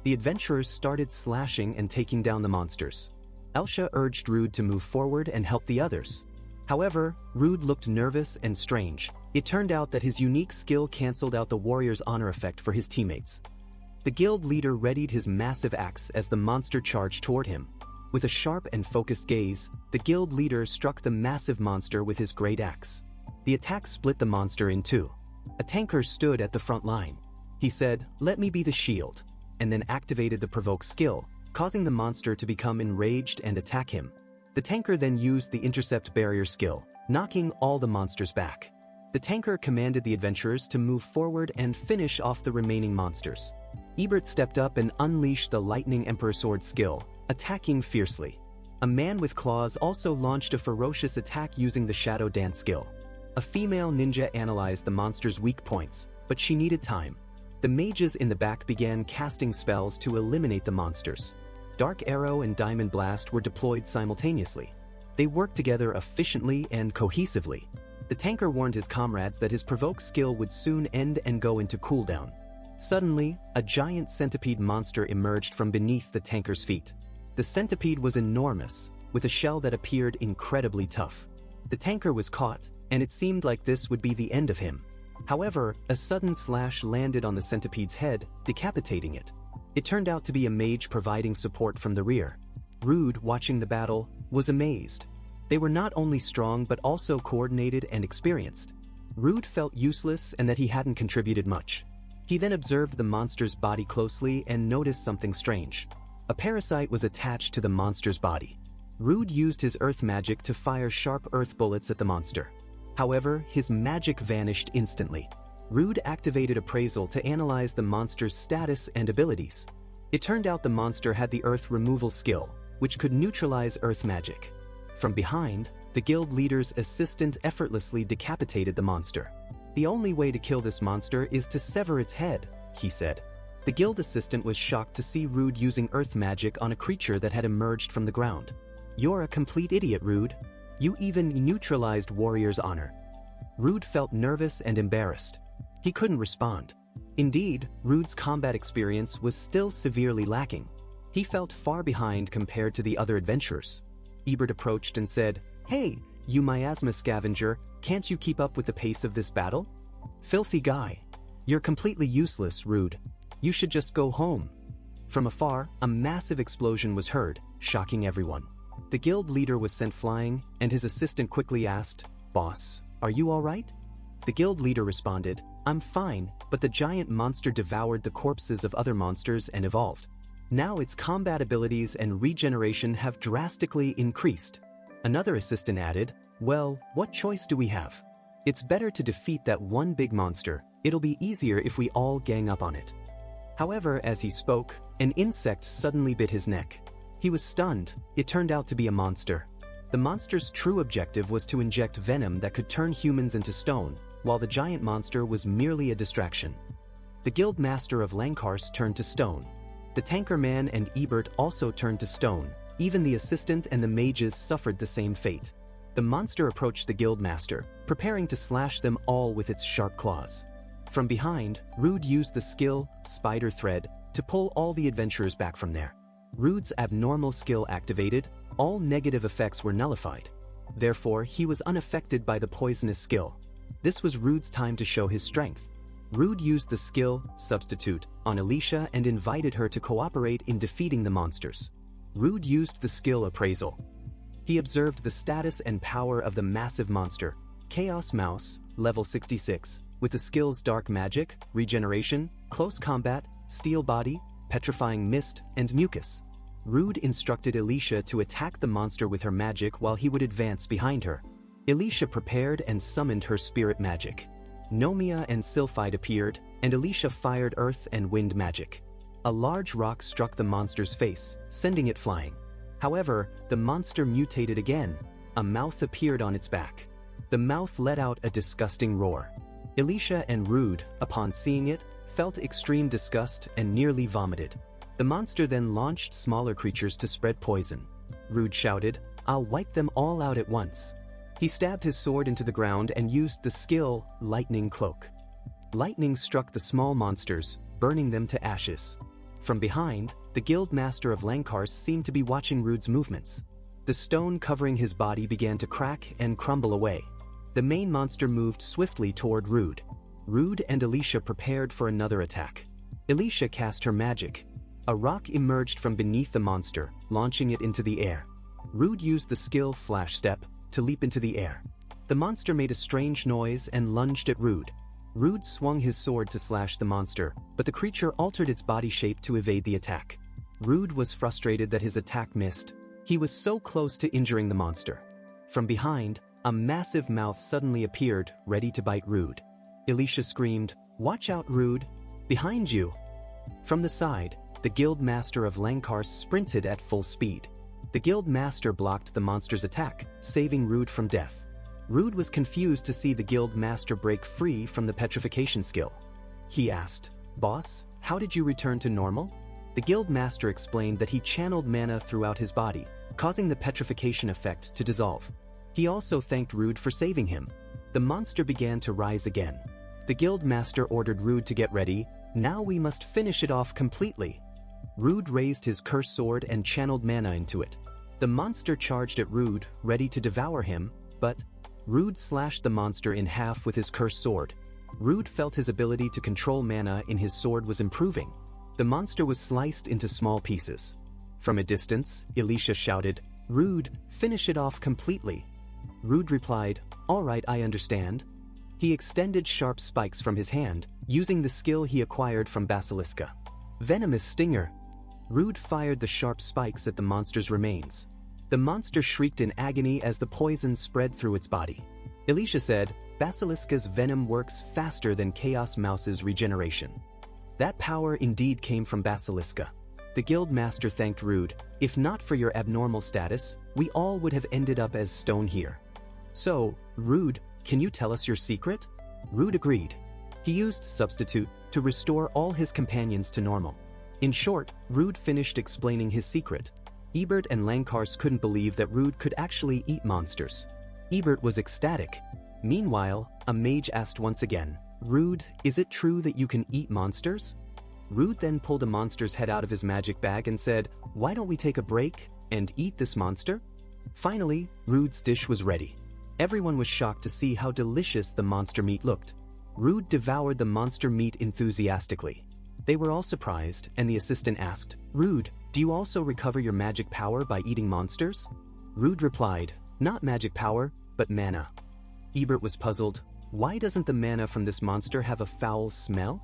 The adventurers started slashing and taking down the monsters. Elsha urged Rude to move forward and help the others. However, Rude looked nervous and strange. It turned out that his unique skill canceled out the Warrior's Honor effect for his teammates. The guild leader readied his massive axe as the monster charged toward him. With a sharp and focused gaze, the guild leader struck the massive monster with his great axe. The attack split the monster in two. A tanker stood at the front line. He said, "Let me be the shield," and then activated the provoke skill, causing the monster to become enraged and attack him. The tanker then used the intercept barrier skill, knocking all the monsters back. The tanker commanded the adventurers to move forward and finish off the remaining monsters. Ebert stepped up and unleashed the Lightning Emperor Sword skill, attacking fiercely. A man with claws also launched a ferocious attack using the Shadow Dance skill. A female ninja analyzed the monster's weak points, but she needed time. The mages in the back began casting spells to eliminate the monsters. Dark Arrow and Diamond Blast were deployed simultaneously. They worked together efficiently and cohesively. The tanker warned his comrades that his provoke skill would soon end and go into cooldown. Suddenly, a giant centipede monster emerged from beneath the tanker's feet. The centipede was enormous, with a shell that appeared incredibly tough. The tanker was caught, and it seemed like this would be the end of him. However, a sudden slash landed on the centipede's head, decapitating it. It turned out to be a mage providing support from the rear. Rude, watching the battle, was amazed. They were not only strong but also coordinated and experienced. Rude felt useless and that he hadn't contributed much. He then observed the monster's body closely and noticed something strange. A parasite was attached to the monster's body. Rude used his earth magic to fire sharp earth bullets at the monster. However, his magic vanished instantly. Rude activated appraisal to analyze the monster's status and abilities. It turned out the monster had the earth removal skill, which could neutralize earth magic. From behind, the guild leader's assistant effortlessly decapitated the monster. "The only way to kill this monster is to sever its head," he said. The guild assistant was shocked to see Rude using earth magic on a creature that had emerged from the ground. "You're a complete idiot, Rude. You even neutralized Warrior's Honor." Rude felt nervous and embarrassed. He couldn't respond. Indeed, Rude's combat experience was still severely lacking. He felt far behind compared to the other adventurers. Ebert approached and said, "Hey, you miasma scavenger, can't you keep up with the pace of this battle? Filthy guy. You're completely useless, Rude. You should just go home." From afar, a massive explosion was heard, shocking everyone. The guild leader was sent flying, and his assistant quickly asked, "Boss, are you all right?" The guild leader responded, "I'm fine, but the giant monster devoured the corpses of other monsters and evolved. Now its combat abilities and regeneration have drastically increased." Another assistant added, "Well, what choice do we have? It's better to defeat that one big monster. It'll be easier if we all gang up on it." However, as he spoke, an insect suddenly bit his neck. He was stunned. It turned out to be a monster. The monster's true objective was to inject venom that could turn humans into stone, while the giant monster was merely a distraction. The guild master of Lankhars turned to stone. The tanker man and Ebert also turned to stone. Even the assistant and the mages suffered the same fate. The monster approached the guild master, preparing to slash them all with its sharp claws. From behind, Rude used the skill, Spider Thread, to pull all the adventurers back from there. Rude's abnormal skill activated, all negative effects were nullified. Therefore, he was unaffected by the poisonous skill. This was Rude's time to show his strength. Rude used the skill, Substitute, on Alicia and invited her to cooperate in defeating the monsters. Rude used the skill Appraisal. He observed the status and power of the massive monster, Chaos Mouse, level 66, with the skills Dark Magic, Regeneration, Close Combat, Steel Body, Petrifying Mist, and Mucus. Rude instructed Alicia to attack the monster with her magic while he would advance behind her. Alicia prepared and summoned her spirit magic. Nomia and Sylphide appeared, and Alicia fired earth and wind magic. A large rock struck the monster's face, sending it flying. However, the monster mutated again. a mouth appeared on its back. The mouth let out a disgusting roar. Elisha and Rude, upon seeing it, felt extreme disgust and nearly vomited. The monster then launched smaller creatures to spread poison. Rude shouted, "I'll wipe them all out at once." He stabbed his sword into the ground and used the skill Lightning Cloak. Lightning struck the small monsters, burning them to ashes. From behind, the guild master of Lankars seemed to be watching Rude's movements. The stone covering his body began to crack and crumble away. The main monster moved swiftly toward Rude. Rude and Elisha prepared for another attack. Elisha cast her magic. A rock emerged from beneath the monster, launching it into the air. Rude used the skill Flash Step to leap into the air. The monster made a strange noise and lunged at Rude. Rude swung his sword to slash the monster, but the creature altered its body shape to evade the attack. Rude was frustrated that his attack missed. He was so close to injuring the monster. From behind, a massive mouth suddenly appeared, ready to bite Rude. Elisha screamed, "Watch out, Rude! Behind you!" From the side, the guild master of Lankars sprinted at full speed. The guild master blocked the monster's attack, saving Rude from death. Rude was confused to see the guild master break free from the petrification skill. He asked, "Boss, how did you return to normal?" The guild master explained that he channeled mana throughout his body, causing the petrification effect to dissolve. He also thanked Rude for saving him. The monster began to rise again. The guild master ordered Rude to get ready. "Now we must finish it off completely." Rude raised his cursed sword and channeled mana into it. The monster charged at Rude, ready to devour him, but Rude slashed the monster in half with his cursed sword. Rude felt his ability to control mana in his sword was improving. The monster was sliced into small pieces. From a distance, Elisha shouted, "Rude, finish it off completely." Rude replied, "All right, I understand." He extended sharp spikes from his hand, using the skill he acquired from Basiliska. Venomous Stinger. Rude fired the sharp spikes at the monster's remains. The monster shrieked in agony as the poison spread through its body. Elisha said, "Basiliska's venom works faster than Chaos Mouse's regeneration." That power indeed came from Basiliska. The guild master thanked Rude. "If not for your abnormal status, we all would have ended up as stone here." "So, Rude, can you tell us your secret?" Rude agreed. He used Substitute to restore all his companions to normal. In short, Rude finished explaining his secret. Ebert and Lankars couldn't believe that Rude could actually eat monsters. Ebert was ecstatic. Meanwhile, a mage asked once again, "Rude, is it true that you can eat monsters?" Rude then pulled a monster's head out of his magic bag and said, "Why don't we take a break and eat this monster?" Finally, Rude's dish was ready. Everyone was shocked to see how delicious the monster meat looked. Rude devoured the monster meat enthusiastically. They were all surprised, and the assistant asked, "Rude, do you also recover your magic power by eating monsters?" Rude replied, "Not magic power, but mana." Ebert was puzzled. "Why doesn't the mana from this monster have a foul smell?"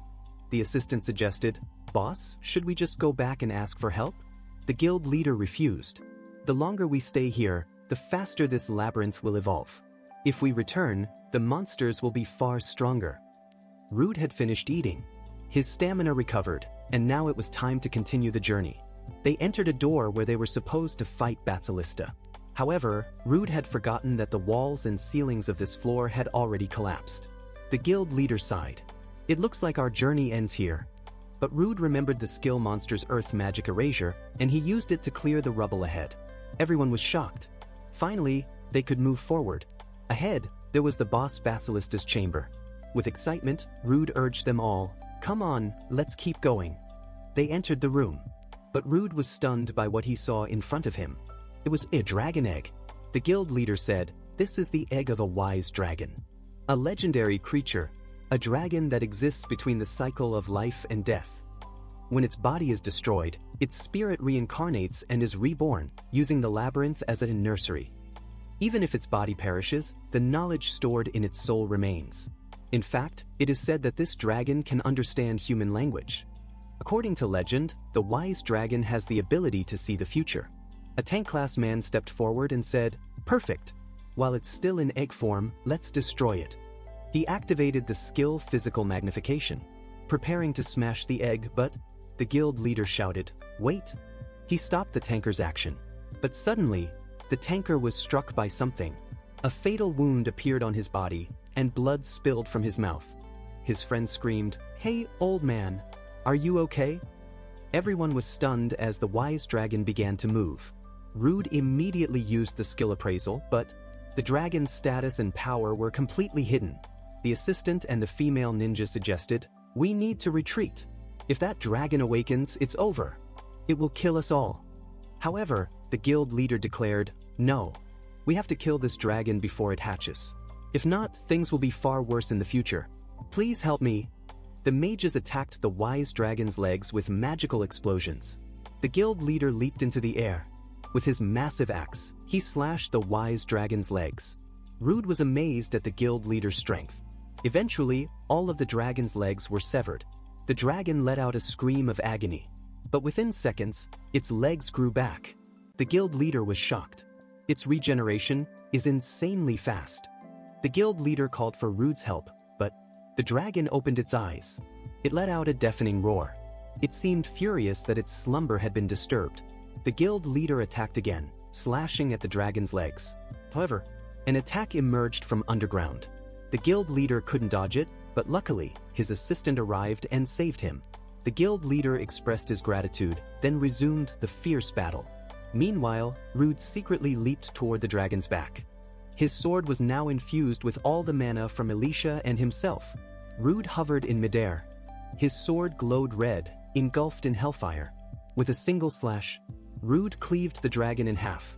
The assistant suggested, "Boss, should we just go back and ask for help?" The guild leader refused. "The longer we stay here, the faster this labyrinth will evolve. If we return, the monsters will be far stronger." Rude had finished eating. His stamina recovered, and now it was time to continue the journey. They entered a door where they were supposed to fight Basiliska. However, Rude had forgotten that the walls and ceilings of this floor had already collapsed. The guild leader sighed. "It looks like our journey ends here." But Rude remembered the skill monster's earth magic erasure, and he used it to clear the rubble ahead. Everyone was shocked. Finally, they could move forward. Ahead, there was the boss Basiliska's chamber. With excitement, Rude urged them all, "Come on, let's keep going." They entered the room. But Rude was stunned by what he saw in front of him. It was a dragon egg. The guild leader said, "This is the egg of a wise dragon. A legendary creature, a dragon that exists between the cycle of life and death. When its body is destroyed, its spirit reincarnates and is reborn, using the labyrinth as a nursery. Even if its body perishes, the knowledge stored in its soul remains. In fact, it is said that this dragon can understand human language. According to legend, the wise dragon has the ability to see the future." A tank-class man stepped forward and said, "Perfect. While it's still in egg form, let's destroy it." He activated the skill Physical Magnification, preparing to smash the egg, but the guild leader shouted, "Wait." He stopped the tanker's action. But suddenly, The tanker was struck by something. A fatal wound appeared on his body, and blood spilled from his mouth. His friend screamed, "Hey, old man, are you okay?" Everyone was stunned as the wise dragon began to move. Rude immediately used the skill appraisal, but the dragon's status and power were completely hidden. The assistant and the female ninja suggested, "We need to retreat. If that dragon awakens, it's over. It will kill us all." However, the guild leader declared, "No. We have to kill this dragon before it hatches. If not, things will be far worse in the future. Please help me." The mages attacked the wise dragon's legs with magical explosions. The guild leader leaped into the air. With his massive axe, he slashed the wise dragon's legs. Rude was amazed at the guild leader's strength. Eventually, all of the dragon's legs were severed. The dragon let out a scream of agony. But within seconds, its legs grew back. The guild leader was shocked. Its regeneration is insanely fast. The guild leader called for Rude's help, but the dragon opened its eyes. It let out a deafening roar. It seemed furious that its slumber had been disturbed. The guild leader attacked again, slashing at the dragon's legs. However, an attack emerged from underground. The guild leader couldn't dodge it, but luckily, his assistant arrived and saved him. The guild leader expressed his gratitude, then resumed the fierce battle. Meanwhile, Rude secretly leaped toward the dragon's back. His sword was now infused with all the mana from Alicia and himself. Rude hovered in midair. His sword glowed red, engulfed in hellfire. With a single slash, Rude cleaved the dragon in half.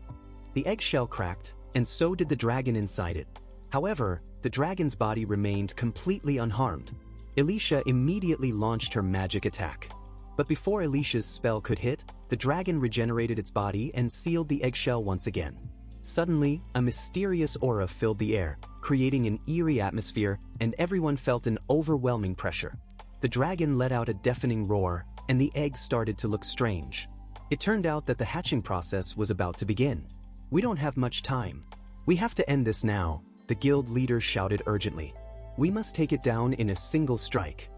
The eggshell cracked, and so did the dragon inside it. However, the dragon's body remained completely unharmed. Alicia immediately launched her magic attack. But before Alicia's spell could hit, the dragon regenerated its body and sealed the eggshell once again. Suddenly, a mysterious aura filled the air, creating an eerie atmosphere, and everyone felt an overwhelming pressure. The dragon let out a deafening roar, and the egg started to look strange. It turned out that the hatching process was about to begin. "We don't have much time. We have to end this now," the guild leader shouted urgently. "We must take it down in a single strike."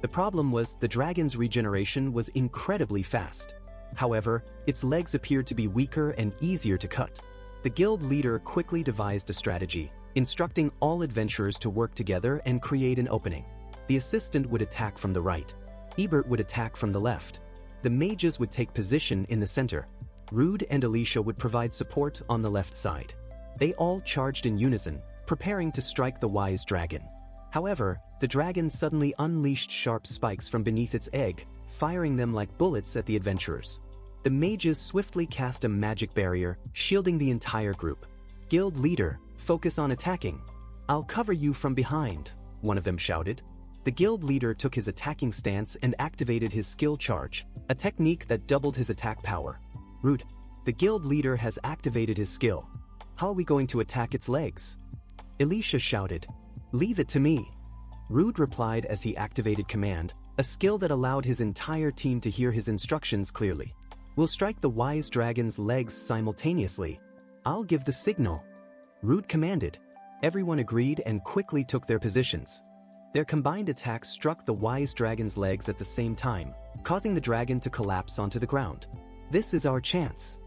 The problem was the dragon's regeneration was incredibly fast. However, its legs appeared to be weaker and easier to cut. The guild leader quickly devised a strategy, instructing all adventurers to work together and create an opening. The assistant would attack from the right. Ebert would attack from the left. The mages would take position in the center. Rude and Alicia would provide support on the left side. They all charged in unison, preparing to strike the wise dragon. However, the dragon suddenly unleashed sharp spikes from beneath its egg, firing them like bullets at the adventurers. The mages swiftly cast a magic barrier, shielding the entire group. "Guild leader, focus on attacking. I'll cover you from behind," one of them shouted. The guild leader took his attacking stance and activated his skill charge, a technique that doubled his attack power. "Rude, the guild leader has activated his skill. How are we going to attack its legs?" Alicia shouted. "Leave it to me." Rude replied as he activated command, a skill that allowed his entire team to hear his instructions clearly. "We'll strike the wise dragon's legs simultaneously. I'll give the signal." Rude commanded. Everyone agreed and quickly took their positions. Their combined attacks struck the wise dragon's legs at the same time, causing the dragon to collapse onto the ground. "This is our chance,"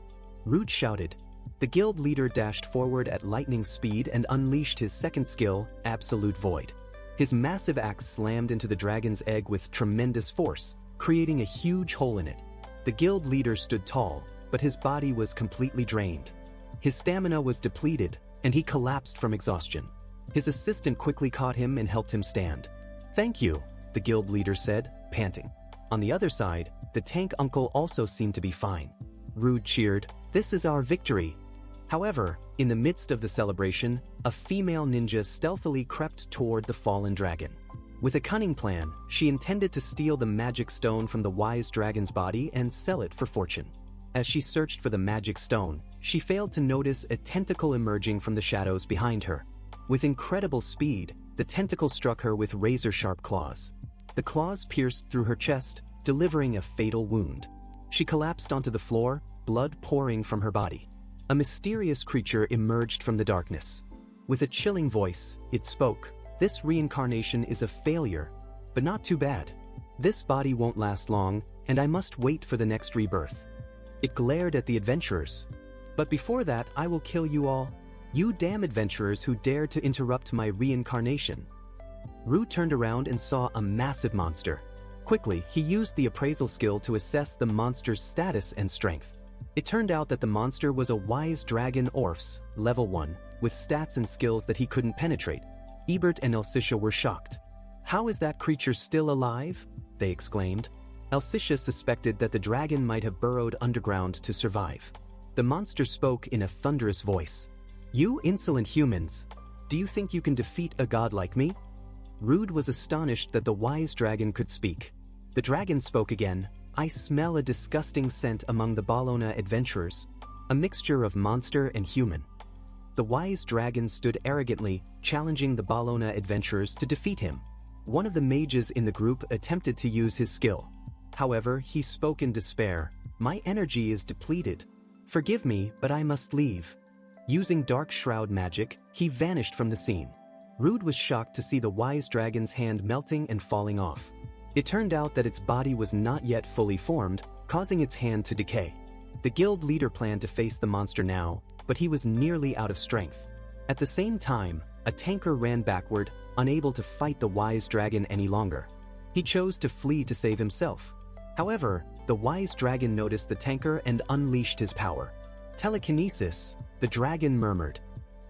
Rude shouted. The guild leader dashed forward at lightning speed and unleashed his second skill, Absolute Void. His massive axe slammed into the dragon's egg with tremendous force, creating a huge hole in it. The guild leader stood tall, but his body was completely drained. His stamina was depleted, and he collapsed from exhaustion. His assistant quickly caught him and helped him stand. "Thank you," the guild leader said, panting. On the other side, the tank uncle also seemed to be fine. Rude cheered, "This is our victory." However, in the midst of the celebration, a female ninja stealthily crept toward the fallen dragon. With a cunning plan, she intended to steal the magic stone from the wise dragon's body and sell it for fortune. As she searched for the magic stone, she failed to notice a tentacle emerging from the shadows behind her. With incredible speed, the tentacle struck her with razor-sharp claws. The claws pierced through her chest, delivering a fatal wound. She collapsed onto the floor, blood pouring from her body. A mysterious creature emerged from the darkness. With a chilling voice, it spoke. "This reincarnation is a failure, but not too bad. This body won't last long, and I must wait for the next rebirth." It glared at the adventurers. But before that, I will kill you all. You damn adventurers who dare to interrupt my reincarnation. Rude turned around and saw a massive monster. Quickly, he used the appraisal skill to assess the monster's status and strength. It turned out that the monster was a wise dragon Orphs, level 1, with stats and skills that he couldn't penetrate. Ebert and Elsicia were shocked. How is that creature still alive? They exclaimed. Elsicia suspected that the dragon might have burrowed underground to survive. The monster spoke in a thunderous voice. You insolent humans! Do you think you can defeat a god like me? Rude was astonished that the wise dragon could speak. The dragon spoke again. I smell a disgusting scent among the Bologna adventurers, a mixture of monster and human. The wise dragon stood arrogantly, challenging the Bologna adventurers to defeat him. One of the mages in the group attempted to use his skill. However, he spoke in despair. My energy is depleted. Forgive me, but I must leave. Using dark shroud magic, he vanished from the scene. Rude was shocked to see the wise dragon's hand melting and falling off. It turned out that its body was not yet fully formed, causing its hand to decay. The guild leader planned to face the monster now, but he was nearly out of strength. At the same time, a tanker ran backward, unable to fight the wise dragon any longer. He chose to flee to save himself. However, the wise dragon noticed the tanker and unleashed his power. Telekinesis, the dragon murmured.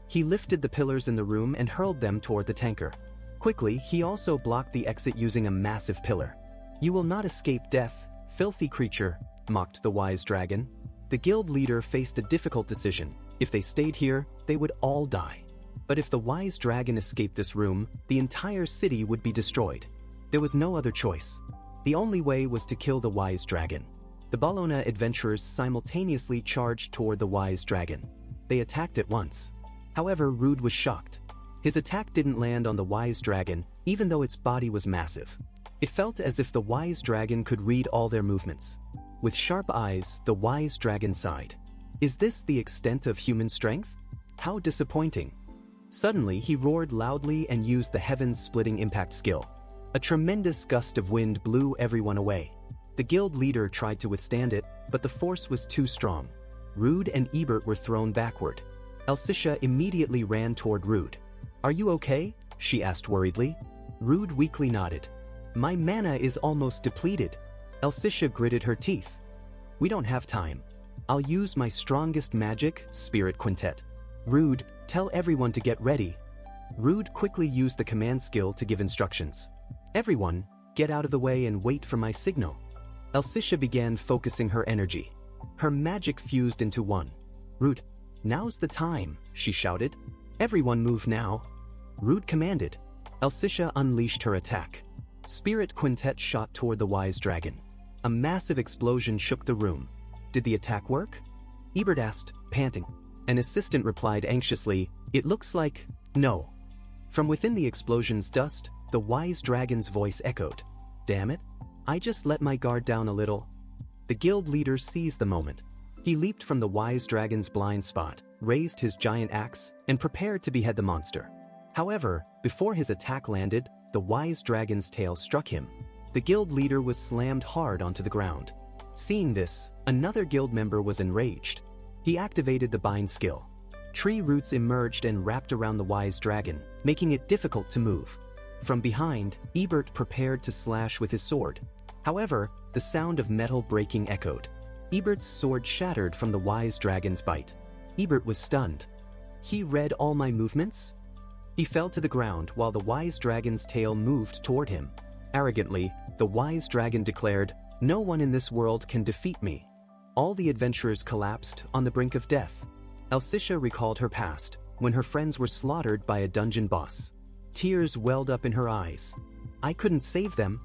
He lifted the pillars in the room and hurled them toward the tanker. Quickly, he also blocked the exit using a massive pillar. You will not escape death, filthy creature, mocked the wise dragon. The guild leader faced a difficult decision. If they stayed here, they would all die. But if the wise dragon escaped this room, the entire city would be destroyed. There was no other choice. The only way was to kill the wise dragon. The Bologna adventurers simultaneously charged toward the wise dragon. They attacked at once. However, Rude was shocked. His attack didn't land on the wise dragon, even though its body was massive. It felt as if the wise dragon could read all their movements. With sharp eyes, the wise dragon sighed. Is this the extent of human strength? How disappointing. Suddenly, he roared loudly and used the heavens-splitting impact skill. A tremendous gust of wind blew everyone away. The guild leader tried to withstand it, but the force was too strong. Rude and Ebert were thrown backward. Elsicia immediately ran toward Rude. Are you okay? She asked worriedly. Rude weakly nodded. My mana is almost depleted. Elsicia gritted her teeth. We don't have time. I'll use my strongest magic, Spirit Quintet. Rude, tell everyone to get ready. Rude quickly used the command skill to give instructions. Everyone, get out of the way and wait for my signal. Elsicia began focusing her energy. Her magic fused into one. Rude, now's the time, she shouted. Everyone move now. Rude commanded. Elsicia unleashed her attack. Spirit Quintet shot toward the wise dragon. A massive explosion shook the room. Did the attack work? Ebert asked, panting. An assistant replied anxiously, it looks like, no. From within the explosion's dust, the wise dragon's voice echoed. Damn it, I just let my guard down a little. The guild leader seized the moment. He leaped from the wise dragon's blind spot, raised his giant axe, and prepared to behead the monster. However, before his attack landed, the wise dragon's tail struck him. The guild leader was slammed hard onto the ground. Seeing this, another guild member was enraged. He activated the bind skill. Tree roots emerged and wrapped around the wise dragon, making it difficult to move. From behind, Ebert prepared to slash with his sword. However, the sound of metal breaking echoed. Ebert's sword shattered from the wise dragon's bite. Ebert was stunned. He read all my movements? He fell to the ground while the wise dragon's tail moved toward him. Arrogantly, the wise dragon declared, no one in this world can defeat me. All the adventurers collapsed on the brink of death. Elsicia recalled her past, when her friends were slaughtered by a dungeon boss. Tears welled up in her eyes. I couldn't save them.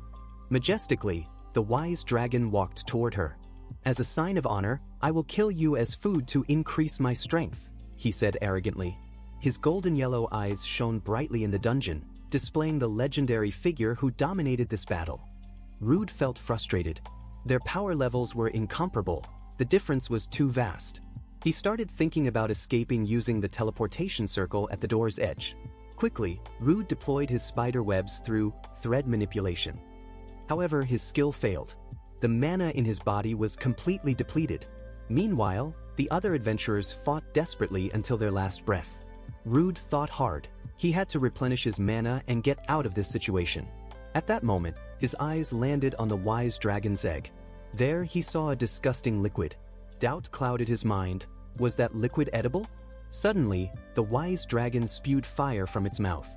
Majestically, the wise dragon walked toward her. As a sign of honor, I will kill you as food to increase my strength, he said arrogantly. His golden yellow eyes shone brightly in the dungeon, displaying the legendary figure who dominated this battle. Rude felt frustrated. Their power levels were incomparable. The difference was too vast. He started thinking about escaping using the teleportation circle at the door's edge. Quickly, Rude deployed his spider webs through thread manipulation. However, his skill failed. The mana in his body was completely depleted. Meanwhile, The other adventurers fought desperately until their last breath. Rude thought hard. He had to replenish his mana and get out of this situation. At that moment, his eyes landed on the wise dragon's egg. There he saw a disgusting liquid. Doubt clouded his mind. Was that liquid edible? Suddenly, the wise dragon spewed fire from its mouth.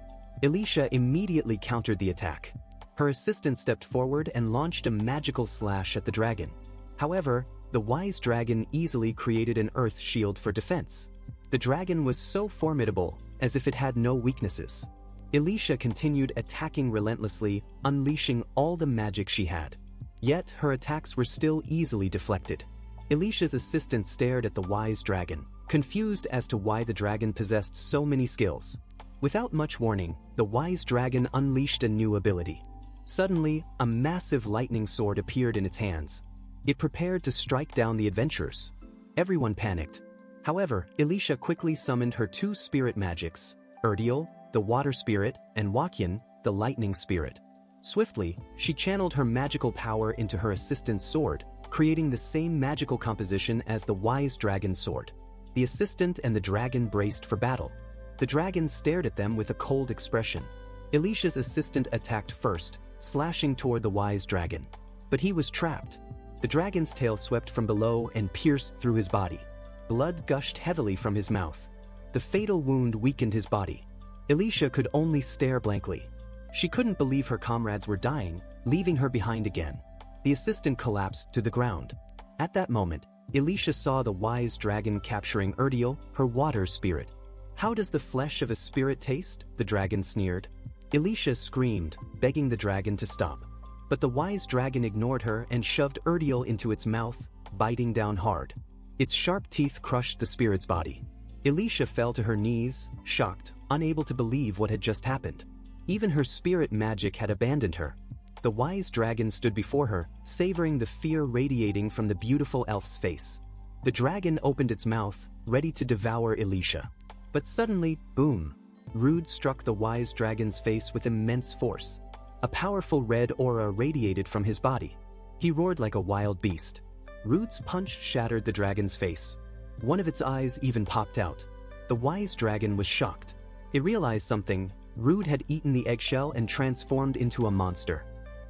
Alicia immediately countered the attack. Her assistant stepped forward and launched a magical slash at the dragon. However, the wise dragon easily created an earth shield for defense. The dragon was so formidable, as if it had no weaknesses. Alicia continued attacking relentlessly, unleashing all the magic she had. Yet, her attacks were still easily deflected. Alicia's assistant stared at the wise dragon, confused as to why the dragon possessed so many skills. Without much warning, the wise dragon unleashed a new ability. Suddenly, a massive lightning sword appeared in its hands. It prepared to strike down the adventurers. Everyone panicked. However, Alicia quickly summoned her two spirit magics, Erdiel, the water spirit, and Wakyan, the lightning spirit. Swiftly, she channeled her magical power into her assistant's sword, creating the same magical composition as the wise dragon's sword. The assistant and the dragon braced for battle. The dragon stared at them with a cold expression. Alicia's assistant attacked first, slashing toward the wise dragon. But he was trapped. The dragon's tail swept from below and pierced through his body. Blood gushed heavily from his mouth. The fatal wound weakened his body. Alicia could only stare blankly. She couldn't believe her comrades were dying, leaving her behind again. The assistant collapsed to the ground. At that moment, Alicia saw the wise dragon capturing Erdiel, her water spirit. "How does the flesh of a spirit taste?" the dragon sneered. Alicia screamed, begging the dragon to stop. But the wise dragon ignored her and shoved Erdiel into its mouth, biting down hard. Its sharp teeth crushed the spirit's body. Alicia fell to her knees, shocked, unable to believe what had just happened. Even her spirit magic had abandoned her. The wise dragon stood before her, savoring the fear radiating from the beautiful elf's face. The dragon opened its mouth, ready to devour Alicia. But suddenly, boom! Rude struck the wise dragon's face with immense force. A powerful red aura radiated from his body. He roared like a wild beast. Rude's punch shattered the dragon's face. One of its eyes even popped out. The wise dragon was shocked. It realized something. Rude had eaten the eggshell and transformed into a monster.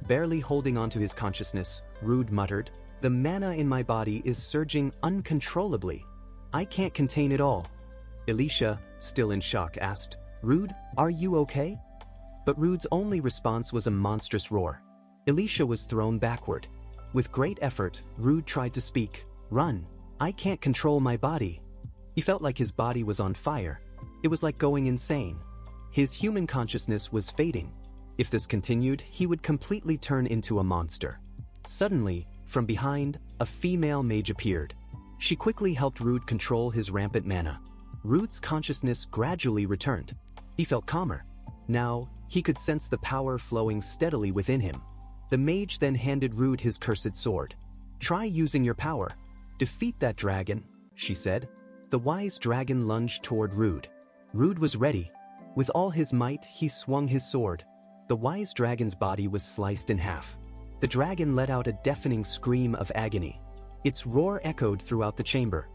Barely holding onto his consciousness, Rude muttered, "The mana in my body is surging uncontrollably. I can't contain it all." Alicia, still in shock, asked, "Rude, are you okay?" But Rude's only response was a monstrous roar. Alicia was thrown backward. With great effort, Rude tried to speak. "Run. I can't control my body." He felt like his body was on fire. It was like going insane. His human consciousness was fading. If this continued, he would completely turn into a monster. Suddenly, from behind, a female mage appeared. She quickly helped Rude control his rampant mana. Rude's consciousness gradually returned. He felt calmer. Now, he could sense the power flowing steadily within him. The mage then handed Rude his cursed sword. "Try using your power. Defeat that dragon," she said. The wise dragon lunged toward Rude. Rude was ready. With all his might, he swung his sword. The wise dragon's body was sliced in half. The dragon let out a deafening scream of agony. Its roar echoed throughout the chamber.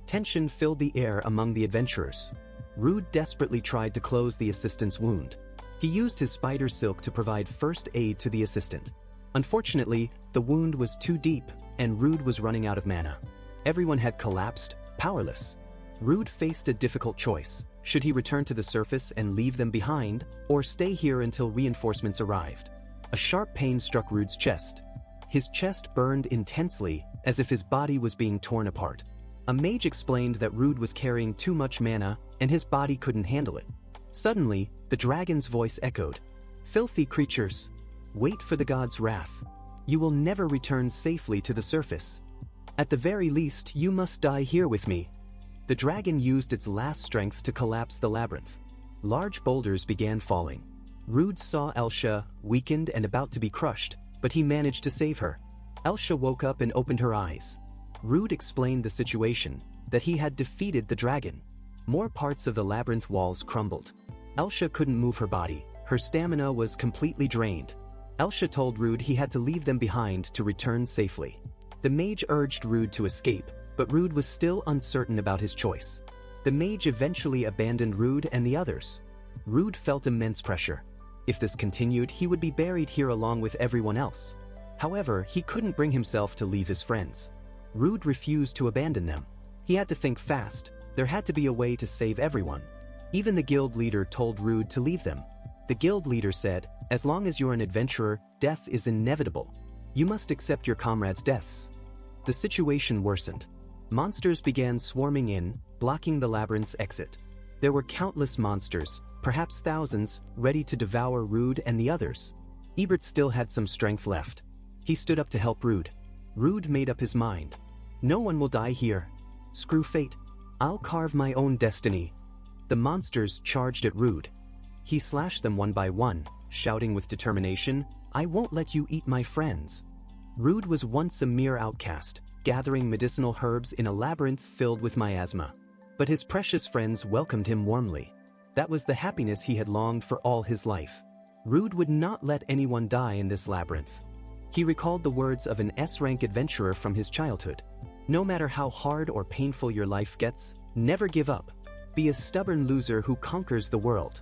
Tension filled the air among the adventurers. Rude desperately tried to close the assistant's wound. He used his spider silk to provide first aid to the assistant. Unfortunately, the wound was too deep, and Rude was running out of mana. Everyone had collapsed, powerless. Rude faced a difficult choice. Should he return to the surface and leave them behind, or stay here until reinforcements arrived? A sharp pain struck Rude's chest. His chest burned intensely, as if his body was being torn apart. A mage explained that Rude was carrying too much mana, and his body couldn't handle it. Suddenly, the dragon's voice echoed. "Filthy creatures! Wait for the god's wrath. You will never return safely to the surface. At the very least, you must die here with me." The dragon used its last strength to collapse the labyrinth. Large boulders began falling. Rude saw Elsha, weakened and about to be crushed, but he managed to save her. Elsha woke up and opened her eyes. Rude explained the situation, that he had defeated the dragon. More parts of the labyrinth walls crumbled. Elsha couldn't move her body. Her stamina was completely drained. Elsha told Rude he had to leave them behind to return safely. The mage urged Rude to escape, but Rude was still uncertain about his choice. The mage eventually abandoned Rude and the others. Rude felt immense pressure. If this continued, he would be buried here along with everyone else. However, he couldn't bring himself to leave his friends. Rude refused to abandon them. He had to think fast. There had to be a way to save everyone. Even the guild leader told Rude to leave them. The guild leader said, "As long as you're an adventurer, death is inevitable. You must accept your comrades' deaths." The situation worsened. Monsters began swarming in, blocking the labyrinth's exit. There were countless monsters, perhaps thousands, ready to devour Rude and the others. Ebert still had some strength left. He stood up to help Rude. Rude made up his mind. "No one will die here. Screw fate. I'll carve my own destiny." The monsters charged at Rude. He slashed them one by one, shouting with determination, "I won't let you eat my friends." Rude was once a mere outcast, gathering medicinal herbs in a labyrinth filled with miasma. But his precious friends welcomed him warmly. That was the happiness he had longed for all his life. Rude would not let anyone die in this labyrinth. He recalled the words of an S-rank adventurer from his childhood. "No matter how hard or painful your life gets, never give up. Be a stubborn loser who conquers the world."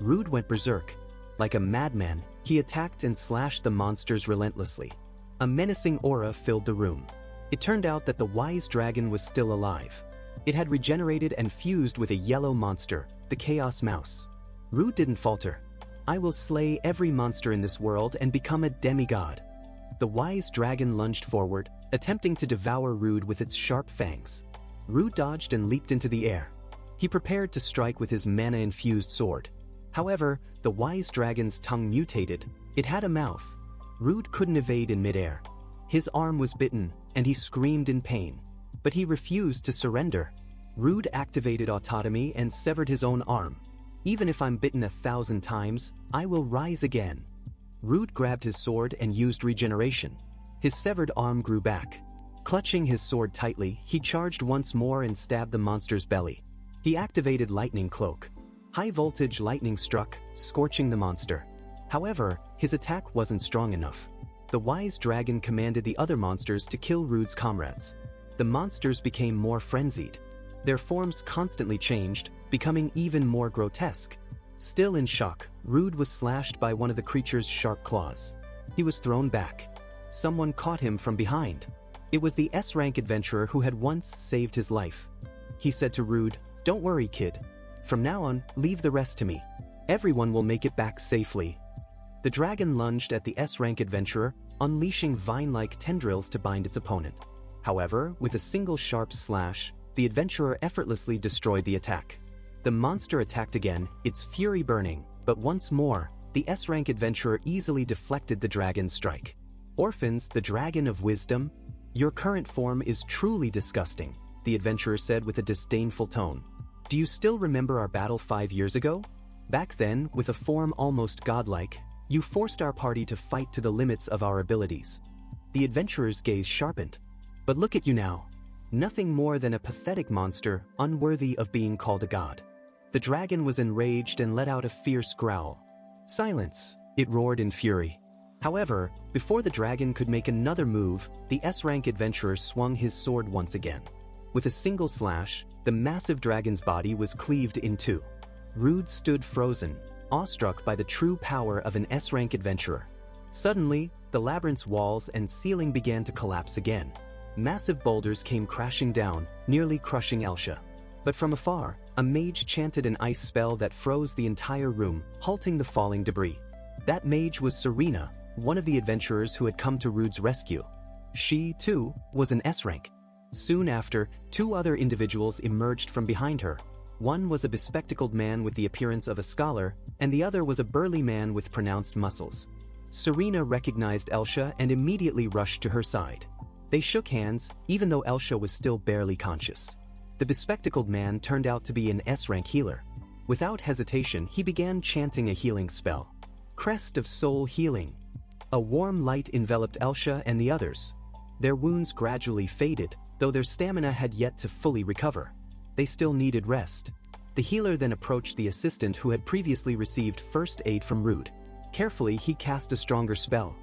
Rude went berserk. Like a madman, he attacked and slashed the monsters relentlessly. A menacing aura filled the room. It turned out that the wise dragon was still alive. It had regenerated and fused with a yellow monster, the Chaos Mouse. Rude didn't falter. "I will slay every monster in this world and become a demigod." The wise dragon lunged forward, attempting to devour Rude with its sharp fangs. Rude dodged and leaped into the air. He prepared to strike with his mana-infused sword. However, the wise dragon's tongue mutated. It had a mouth. Rude couldn't evade in midair. His arm was bitten, and he screamed in pain. But he refused to surrender. Rude activated autotomy and severed his own arm. "Even if I'm bitten 1,000 times, I will rise again." Rude grabbed his sword and used regeneration. His severed arm grew back. Clutching his sword tightly, he charged once more and stabbed the monster's belly. He activated Lightning Cloak. High-voltage lightning struck, scorching the monster. However, his attack wasn't strong enough. The wise dragon commanded the other monsters to kill Rude's comrades. The monsters became more frenzied. Their forms constantly changed, becoming even more grotesque. Still in shock, Rude was slashed by one of the creature's sharp claws. He was thrown back. Someone caught him from behind. It was the S-rank adventurer who had once saved his life. He said to Rude, "Don't worry, kid. From now on, leave the rest to me. Everyone will make it back safely." The dragon lunged at the S-rank adventurer, unleashing vine-like tendrils to bind its opponent. However, with a single sharp slash, the adventurer effortlessly destroyed the attack. The monster attacked again, its fury burning, but once more, the S-rank adventurer easily deflected the dragon's strike. "Orphans, the dragon of wisdom? Your current form is truly disgusting," the adventurer said with a disdainful tone. "Do you still remember our battle 5 years ago? Back then, with a form almost godlike, you forced our party to fight to the limits of our abilities." The adventurer's gaze sharpened. "But look at you now. Nothing more than a pathetic monster, unworthy of being called a god." The dragon was enraged and let out a fierce growl. "Silence," it roared in fury. However, before the dragon could make another move, the S-rank adventurer swung his sword once again. With a single slash, the massive dragon's body was cleaved in two. Rude stood frozen, awestruck by the true power of an S-rank adventurer. Suddenly, the labyrinth's walls and ceiling began to collapse again. Massive boulders came crashing down, nearly crushing Elsha. But from afar, a mage chanted an ice spell that froze the entire room, halting the falling debris. That mage was Serena, one of the adventurers who had come to Rude's rescue. She, too, was an S-rank. Soon after, 2 other individuals emerged from behind her. One was a bespectacled man with the appearance of a scholar, and the other was a burly man with pronounced muscles. Serena recognized Elsha and immediately rushed to her side. They shook hands, even though Elsha was still barely conscious. The bespectacled man turned out to be an S-rank healer. Without hesitation, he began chanting a healing spell. Crest of Soul Healing. A warm light enveloped Elsha and the others. Their wounds gradually faded, though their stamina had yet to fully recover. They still needed rest. The healer then approached the assistant who had previously received first aid from Rude. Carefully, he cast a stronger spell.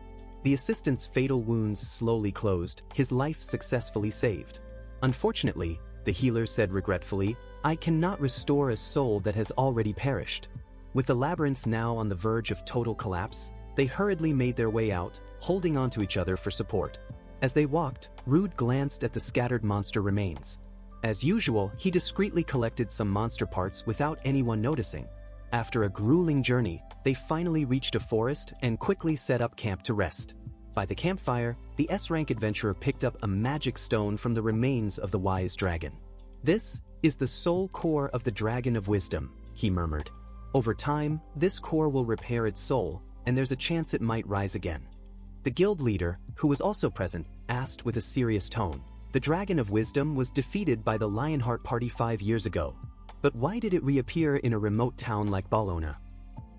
The assistant's fatal wounds slowly closed, his life successfully saved. Unfortunately, the healer said regretfully, I cannot restore a soul that has already perished. With the labyrinth now on the verge of total collapse, they hurriedly made their way out, holding onto each other for support. As they walked, Rude glanced at the scattered monster remains. As usual, he discreetly collected some monster parts without anyone noticing. After a grueling journey, they finally reached a forest and quickly set up camp to rest. By the campfire, the S-rank adventurer picked up a magic stone from the remains of the wise dragon. This is the soul core of the Dragon of Wisdom, he murmured. Over time, this core will repair its soul, and there's a chance it might rise again. The guild leader, who was also present, asked with a serious tone. The Dragon of Wisdom was defeated by the Lionheart Party 5 years ago. But why did it reappear in a remote town like Bologna?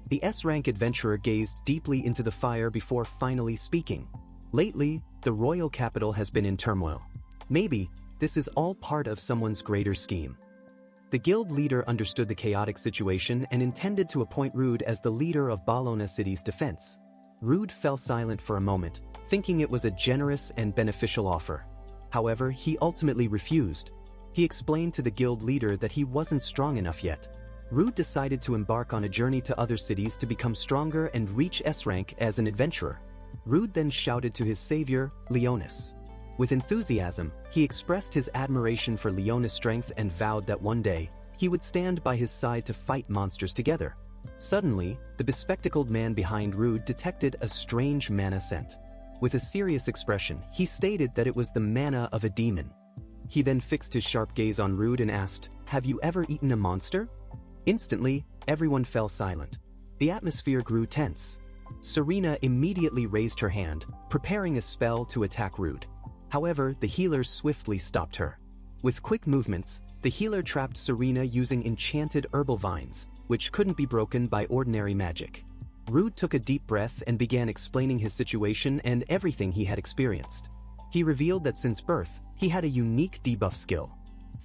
The S-rank adventurer gazed deeply into the fire before finally speaking. Lately, the royal capital has been in turmoil. Maybe, this is all part of someone's greater scheme. The guild leader understood the chaotic situation and intended to appoint Rude as the leader of Bologna City's defense. Rude fell silent for a moment, thinking it was a generous and beneficial offer. However, he ultimately refused. He explained to the guild leader that he wasn't strong enough yet. Rude decided to embark on a journey to other cities to become stronger and reach S-rank as an adventurer. Rude then shouted to his savior, Leonis. With enthusiasm, he expressed his admiration for Leonis' strength and vowed that one day, he would stand by his side to fight monsters together. Suddenly, the bespectacled man behind Rude detected a strange mana scent. With a serious expression, he stated that it was the mana of a demon. He then fixed his sharp gaze on Rude and asked, "Have you ever eaten a monster?" Instantly, everyone fell silent. The atmosphere grew tense. Serena immediately raised her hand, preparing a spell to attack Rude. However, the healer swiftly stopped her. With quick movements, the healer trapped Serena using enchanted herbal vines, which couldn't be broken by ordinary magic. Rude took a deep breath and began explaining his situation and everything he had experienced. He revealed that since birth, he had a unique debuff skill.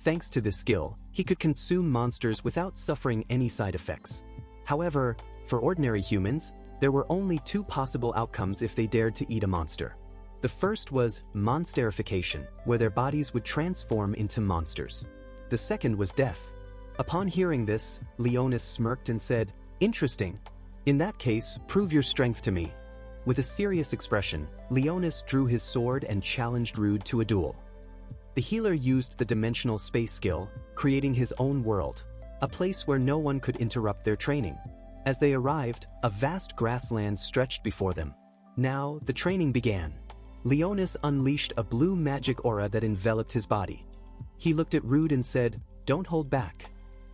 Thanks to this skill, he could consume monsters without suffering any side effects. However, for ordinary humans, there were only two possible outcomes if they dared to eat a monster. The first was monsterification, where their bodies would transform into monsters. The second was death. Upon hearing this, Leonis smirked and said, "Interesting. In that case, prove your strength to me." With a serious expression, Leonis drew his sword and challenged Rude to a duel. The healer used the dimensional space skill, creating his own world, a place where no one could interrupt their training. As they arrived, a vast grassland stretched before them. Now, the training began. Leonis unleashed a blue magic aura that enveloped his body. He looked at Rude and said, "Don't hold back."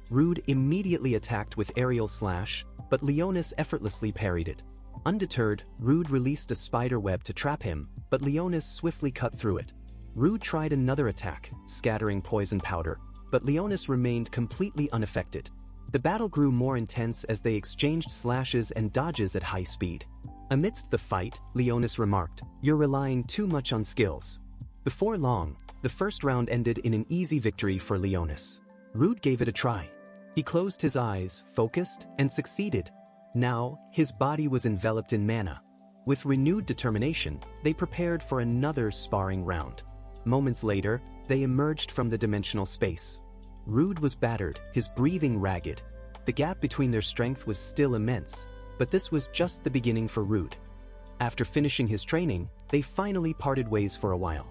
Rude immediately attacked with aerial slash, but Leonis effortlessly parried it. Undeterred, Rude released a spider web to trap him, but Leonis swiftly cut through it. Rude tried another attack, scattering poison powder, but Leonis remained completely unaffected. The battle grew more intense as they exchanged slashes and dodges at high speed. Amidst the fight, Leonis remarked, "You're relying too much on skills." Before long, the first round ended in an easy victory for Leonis. Rude gave it a try. He closed his eyes, focused, and succeeded. Now, his body was enveloped in mana. With renewed determination, they prepared for another sparring round. Moments later, they emerged from the dimensional space. Rude was battered, his breathing ragged. The gap between their strength was still immense, but this was just the beginning for Rude. After finishing his training, they finally parted ways for a while.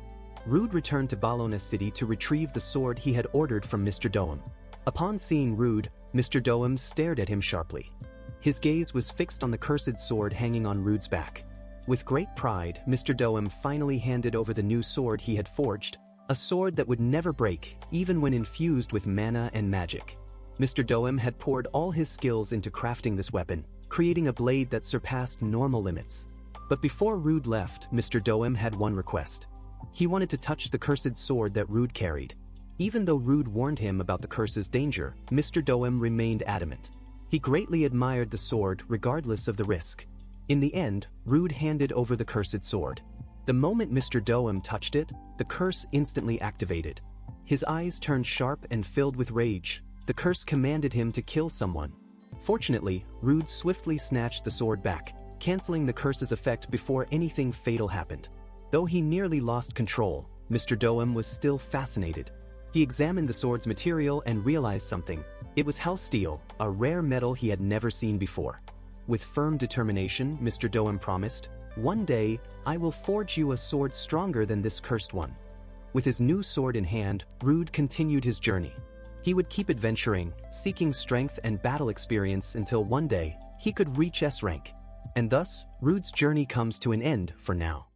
Rude returned to Bologna City to retrieve the sword he had ordered from Mr. Doem. Upon seeing Rude, Mr. Doem stared at him sharply. His gaze was fixed on the cursed sword hanging on Rude's back. With great pride, Mr. Doem finally handed over the new sword he had forged, a sword that would never break, even when infused with mana and magic. Mr. Doem had poured all his skills into crafting this weapon, creating a blade that surpassed normal limits. But before Rude left, Mr. Doem had one request. He wanted to touch the cursed sword that Rude carried. Even though Rude warned him about the curse's danger, Mr. Doem remained adamant. He greatly admired the sword regardless of the risk. In the end, Rude handed over the cursed sword. The moment Mr. Doem touched it, the curse instantly activated. His eyes turned sharp and filled with rage. The curse commanded him to kill someone. Fortunately, Rude swiftly snatched the sword back, canceling the curse's effect before anything fatal happened. Though he nearly lost control, Mr. Doem was still fascinated. He examined the sword's material and realized something. It was house steel, a rare metal he had never seen before. With firm determination, Mr. Doem promised, "One day, I will forge you a sword stronger than this cursed one." With his new sword in hand, Rude continued his journey. He would keep adventuring, seeking strength and battle experience until one day, he could reach S rank. And thus, Rude's journey comes to an end for now.